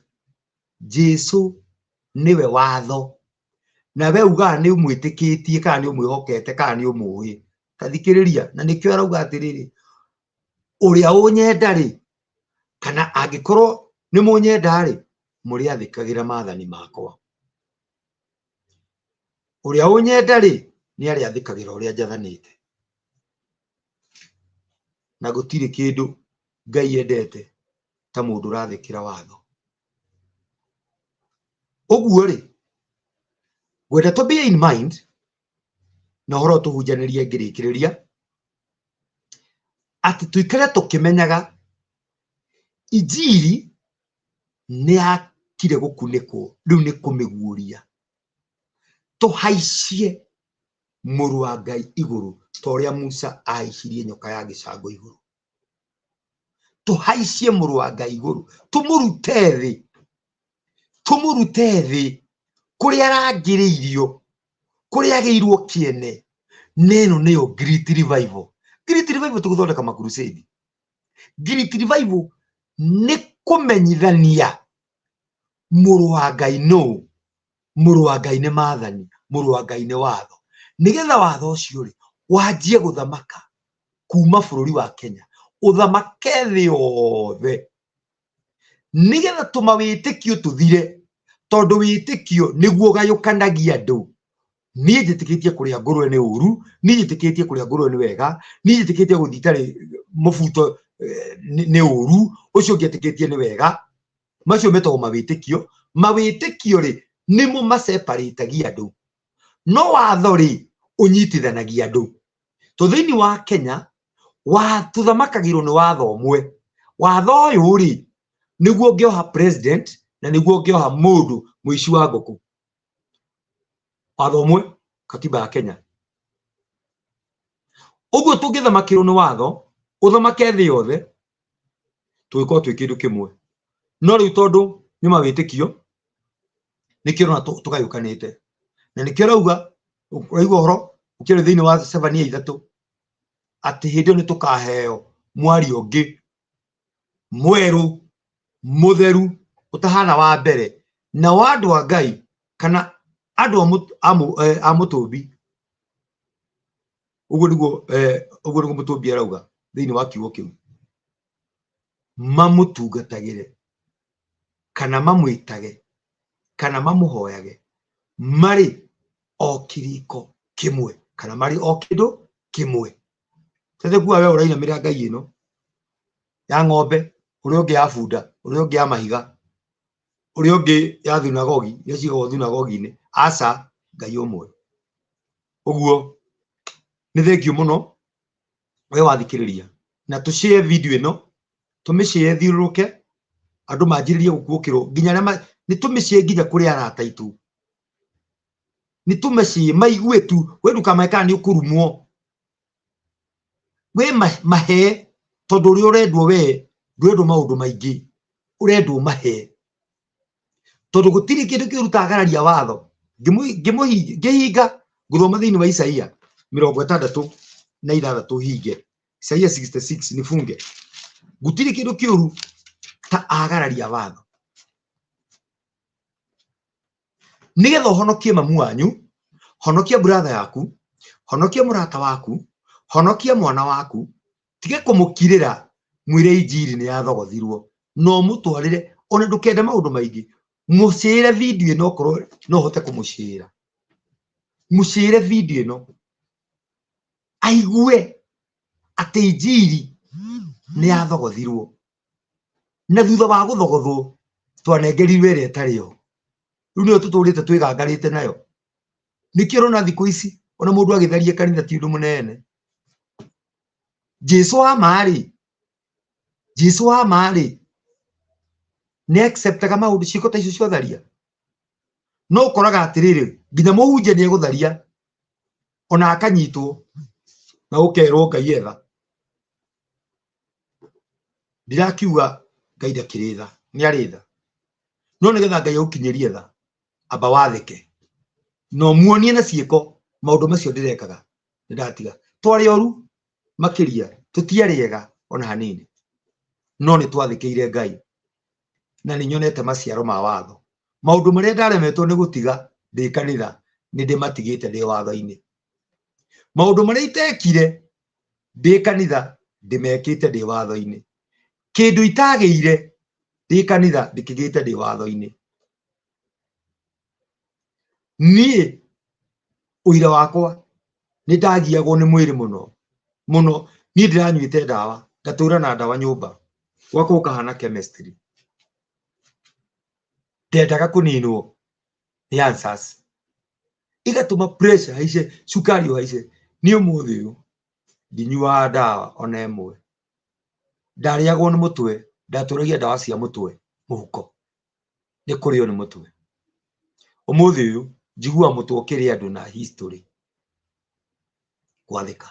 Jesu niwe watho na we uga ni umwitikitie kana ni umwihokete kana ni umuhi tathikiriria na nikio arauga atiriri uria unyenda ri kana angikorwo ni munyenda ri muri athikagira mathani makwa. Uria unyenda ri ni ari athikagira uria njathanite na gutire kindu Ngai endete ta mundu rathikira watho. Uguo ri gwenda to be in mind na horo tuhunjanirie ngirikiriria ati tuikare tukimenyaga injiri ni akire gukuniko riu ni kumiguria tuhaicie muru wa Ngai iguru toria Musa aicirie nyoka ya gicango iguru tuhaicie muru wa Ngai iguru tumurute thi kuria arangiriirio kuria ageirwo kiene neno niyo Great Revival tuguthondeka makurusedi Great Revival ni kumenyithania muru wa Ngai no muru wa Ngai ni maathani muru wa Ngai ni watho nigetha watho ucio ri wanjie guthamaka kuma bururi wa Kenya uthamake thi yothe nigetha tumawitikio tuthire tondu witikio niguo gayukanagia andu nie njitikitie kuria ngurwe ni uru nie njitikitie kuria ngurwe ni wega nie njitikitie guthitari mubuto ni uru ucio ngitikitie ni wega macio metagwo mawitikio ri nimo maseparatagia andu no watho ri unyitithanagia andu to thiini wa Kenya wa tuthamakagirwo ni watho umwe watho uyu ri niguo ngioha president na niguo ngioha mundu muici wa ngoku watho umwe katiba ya Kenya uguo tungithamakirwo ni watho uthamake thi yothe tuikorwo twi kindu kimwe no riu tondu ni mawitikio nikio na tugayukanite na nikio rauga uraigua horo ukire thiini wa 7 ati hindio ni tukaheo mwari ungi mweru mutheru utahana wa mbere na wandu wa Ngai kana andu a mutumbi uguo niguo mutumbi arauga thiini wa kiugo kiu mamutungatagire kana mamwitage kana mamuhoyage mari o kiriko kimwe kana mari o kindu kimwe tete kuwa we urainamira Ngai ino ya ng'ombe uria ungi ya bunda uria ungi ya mahiga uria ungi ya thunagogi ya cigo thunagogi-ini aca Ngai umwe uguo ni thengio muno we wathikiriria na tushare video ino tumishare thiuruke andu manjiririe gukuukirwo nginya ni tumishare nginya kuri arata itu ni tumishare maigue tu we ndukameka ni ukurumwo we mahe tondu uri urendwo we ndwendwo maundu maingi urendwo mahe tondu gutiri kindu kirutagararia watho ngihinga nguthoma thiini wa Isaia 66 hinge Isaia 66 nifunge gutiri kindu kiuru ta agararia watho nigetha uhonokie mamu wanyu honokia brother yaku honokia murata waku honokia mwana waku tige kumukirira mwire injiri ni yathogothirwo no mutwarire ona ndukende maundu maingi mushire video ino korwo no hote kumushira mushire video ino aigue ati injiri ni yathogothirwo na thutha wa guthogothwo twanengerirwe ire tario riu niyo tuturite twigangarite nayo nikio rona thiku ici ona mundu agitharie kanitha ti undu munene Jesu wa mari ni acceptaga maundu ciiko ta icio cio tharia no koraga atiriri nginya muhunjia ni egutharia ona akanyitwo na ukerwo Ngai etha ndirakiuga Ngai ndakiritha ni aritha no nigetha Ngai aukinyirie tha amba wathike no muonie na ciiko maundu macio ndirekaga ndatiga twari oru makiria tutiariega ona hanini no ni twathikiire Ngai na ni nyonete maciaro ma watho maundu maria ndaremetwo ni gutiga ndi kanitha ni ndimatigite ndi watho-ini maundu maria itekire ndi kanitha ndimekite ndi watho-ini kindu itageire ndi kanitha ndikigite ndi watho-ini nie uira wakwa ni ndagiagwo ni mwiri muno ni ndiranyuite ndawa ngatura na ndawa nyumba gwakwa ukahana chemistry ndendaga kuninwo ni answers igatuma pressure haice sukari haice ni umuthi uyu ndinyua ndawa ona emwe ndariagwo nĩ mũtwe ndatũragia ndawa cia mũtwe mũhuko nĩ kũrĩo nĩ mũtwe ũmũthĩ ũyũ njigua mũtwe ũkĩrĩa andũ na history gwathĩka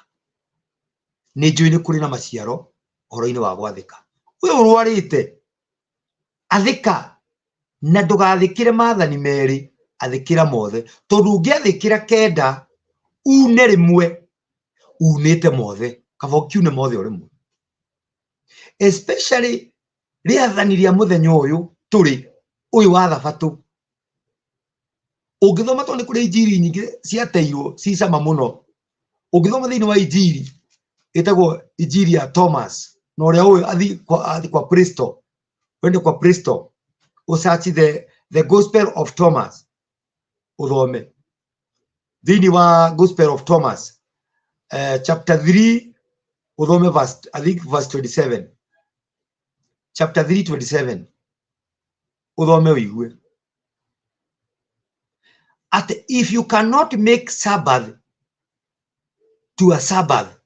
nĩ njũĩ nĩ kũrĩ na maciaro ũhoro-inĩ wa gwathĩka ũyũ ũrwarĩte athĩka na ndũgathĩkĩre maathani merĩ athĩkĩra mothe tondũ ũngĩathĩkĩra kenda une rĩmwe unĩte mothe kaba ũkiune mothe o rĩmwe especially rĩathani rĩa mũthenya ũyũ tũrĩ ũyũ wa thabatũ ũngĩthoma tondũ nĩ kũrĩ injiri nyingĩ ciateirwo ci cama mũno ũngĩthoma thĩinĩ wa injiri ĩtagwo injiri ya Thomas na ũrĩa ũyũ athi kwa Pristo wende kwa Pristo usearch the Gospel of Thomas uthome thĩinĩ wa Gospel of Thomas chapter 3 uthome verse 27 chapter 3:27 uthome uigue at if you cannot make Sabbath to a Sabbath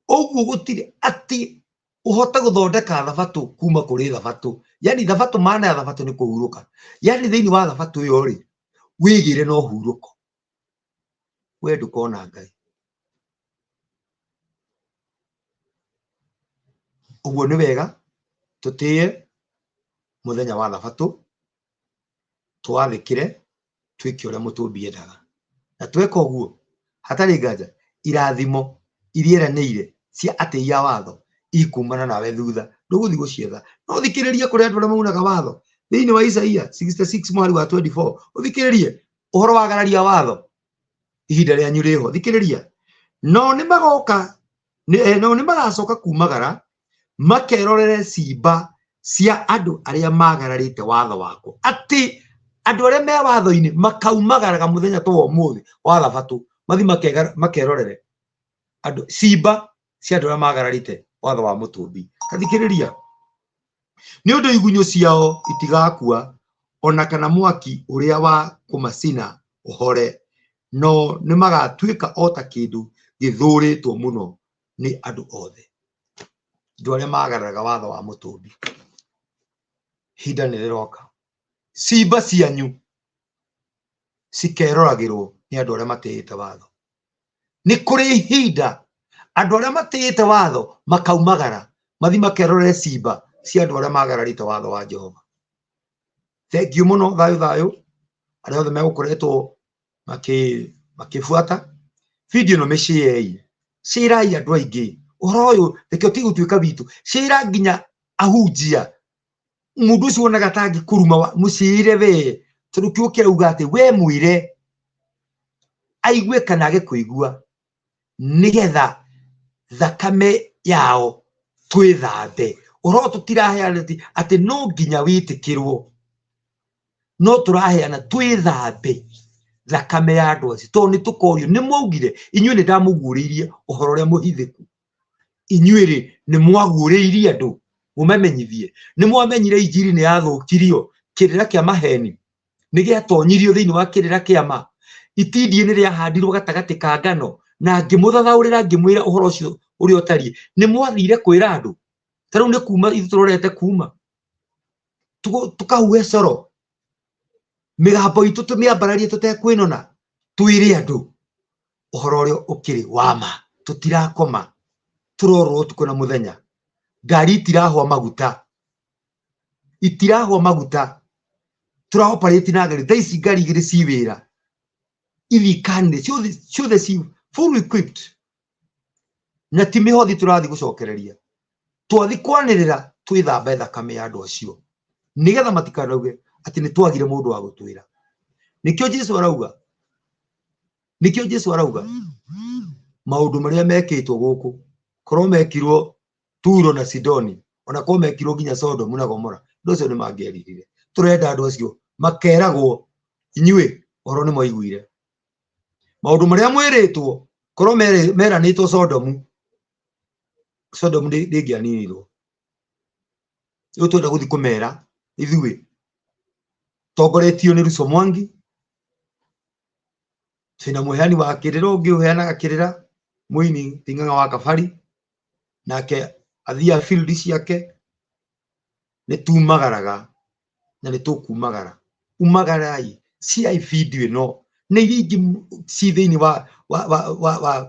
ũguo gũtirĩ atĩ ũhote gũthondeka thabatũ kuma kũrĩ thabatũ yani thabatũ maana ya thabatũ nĩ kũhurũka yani thĩinĩ wa thabatũ ĩyo rĩ wĩgĩre no hurũko we ndũkona Ngai ũguo nĩ wega tũtĩe mũthenya wa thabatũ twathĩkĩre twĩke ũrĩa mũtũmbi endaga na tweka ũguo hatarĩ nganja irathimo iria eranĩire cia atĩ ya watho ikumana nawe thutha ndũgũthiĩ gũcietha no thikĩrĩrie kũrĩ andũ arĩa maunaga watho thĩinĩ wa Isaia 66 mweri wa 24 ũthikĩrĩrie ũhoro wa gararia watho ihinda rĩanyu rĩho thikĩrĩria no nĩ magoka no nĩ magacoka kumagara makerorere ciimba cia andũ arĩa magararĩte watho wako atĩ andũ arĩa me watho-inĩ makaumagaraga mũthenya ta ũmũthĩ wa thabatũ mathi makerorere andũ ciimba cia andũ arĩa magararĩte watho wa mũtũmbi kathikĩrĩria nĩ ũndũ igunyũ ciao itigakua ona kana mwaki ũrĩa wa kũmacina ũhore no nĩ magatuĩka o ta kĩndũ gĩthũrĩtwo mũno nĩ andũ othe andũ arĩa magararaga watho wa mũtũmbi hinda nĩ rĩroka ciimba cianyu cikeroragĩrwo nĩ andũ arĩa matĩĩte watho nĩ kũrĩ ihinda andũ arĩa matĩĩte watho makaumagara mathi makerorere ciimba cia andũ arĩa magararĩte watho wa Jehova thengiũ mũno thayũ arĩa othe megũkoretwo makĩbuata video ĩno mĩciei cirai andũ aingĩ ũhoro ũyũ reke ũtige gũtuĩka witũ cira nginya ahunjia mũndũ ũcio wonaga tangĩkũruma mũciire we tondũ kiugo kĩrauga atĩ we mwĩre aigue kana age kũigua nĩgetha thakame yao twĩthambe ũhoro tũtiraheana atĩ no nginya wĩtĩkĩrwo no tũraheana twĩthambe thakame ya andũ acio tondũ nĩ tũkorio nĩ mwaugire inyuĩ nĩ ndamũguũrĩirie ũhoro ũrĩa mũhithĩku inyuĩ nĩ mwaguũrĩirie andũ mũmamenyithie nĩ mwamenyire injiri nĩ yathũkirio kĩrĩra kĩa maheni nĩ gĩatonyirio thĩinĩ wa kĩrĩra kĩa ma itindiĩ nĩ rĩahandirwo gatagatĩ ka ngano na ngĩmũthathaũrĩra ngĩmwĩra ũhoro ũcio ũrĩa ũtariĩ nĩ mwathire kwĩra andũ ta rĩu nĩ kuma ithuĩ tũrorete kuma tũkahuhe coro mĩgambo itũ tũmĩambararie tũtekwĩnona twĩre andũ ũhoro ũrĩa ũkĩrĩ wa ma tũtirakoma tũrorwo ũtukũ na mũthenya ngari itirahwa maguta tũraoperate na ngari thaici ngari igĩrĩ ci wĩra ithikanire ciothe ci full equipped na ti mĩhothi tũrathi gũcokereria twathi kwanĩrĩra twĩthambe thakame ya andũ acio nĩgetha matikanauge atĩ nĩ twagire mũndũ wa gũtwĩra nĩkĩo Jesũ arauga maũndũ marĩa mekĩtwo gũkũ korwo mekirwo Turo na Sidoni ona korwo mekirwo nginya Sodomu na Gomora ũndũ ũcio nĩ mangĩeririre tũrenda andũ acio makeragwo inyuĩ ũhoro nĩ mwaiguire maũndũ marĩa mwĩrĩtwo korwo meranĩtwo Sodomu ndĩngĩaninirwo rĩu twenda gũthiĩ kũmera ithuĩ tongoretio nĩ Russo Mwangi twĩna mũheani wa kĩrĩra ũngĩ ũheanaga kĩrĩra mũini Ting'ang'a wa Kabari nake athia field ciake nä tumagaraga na nä tå kumagara umagarai cia video ĩno nä iria ingĩ ci thĩinĩ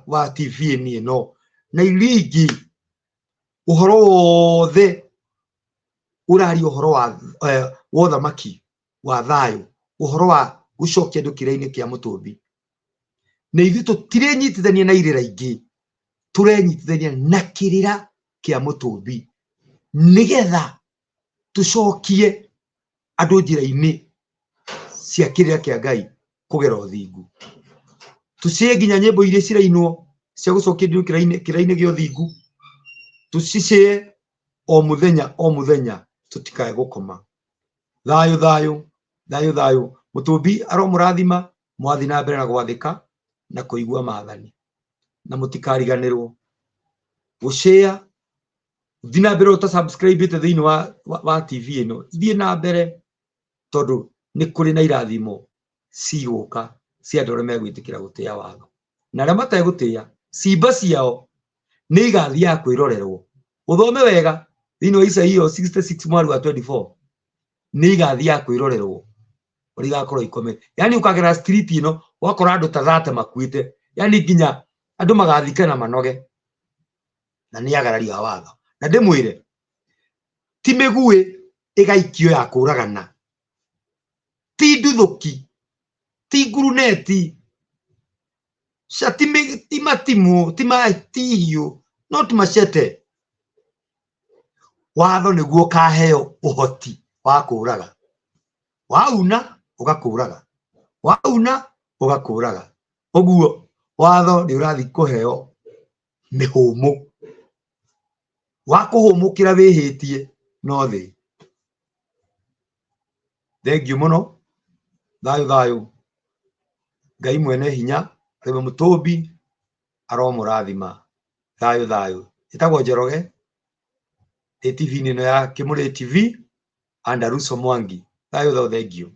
wa TV ĩno na iria ingĩ ũhoro wothe ũraria ũhoro wa ũthamaki wa thayũ ũhoro wa gũcokia andũ kĩrĩa-inĩ kĩa Mũtũmbi na ithuĩ tũtirenyitithania na irĩra ingĩ tũrenyitithania na kĩrĩra kĩa Mũtũmbi nĩgetha tũcokie andũ njĩra-inĩ cia kĩrĩra kĩa Ngai kũgera ũthingu tũcie nginya nyĩmbo iria cirainwo cia gũcokia andũ kĩrĩra-inĩ gĩa ũthingu tũcicie o mũthenya tũtikae gũkoma thayũ Mũtũmbi aromũrathima mwathi na mbere na gwathĩka na kũigua maathani na mũtikariganĩrwo gũshare thiĩ na mbere ũta subscribe ĩte thĩinĩ wa TV ĩno thiĩ na mbere tondũ nĩ kũrĩ na irathimo cigũka cia andũ arĩa megwĩtĩkĩra gũtĩĩa watho na arĩa mategũtĩĩa cimba ciao nĩ igathiaga kwĩrorerwo ũthome wega thĩinĩ wa Isaia 66 mweri wa 24 nĩ igathiaga kwĩrorerwo ũrĩa igakorwo ikome yani ũkagera street ĩno wakora andũ ta 30 makuĩte yani nginya andũ magathika na manoge na nĩ agararia watho na ndĩmwĩre ti mĩguĩ ĩgaikio ya kũragana ti nduthũki ti nguruneti ti matimũ ti hiũ no ti machete watho nĩguo ũkaheo ũhoti wa kũraga wauna ũgakũraga ũguo watho nĩ ũrathi kũheo mĩhũmũ wa kũhũmũkĩra wĩhĩtie no thĩ thengiũ mũno thayũ Ngai mwene hinya arĩwe Mũtũmbi aromũrathima thayũ ĩtagwo Njoroge TV ĩno ya Kĩmũrĩ TV and Aruso Mwangi thayũ thengiũ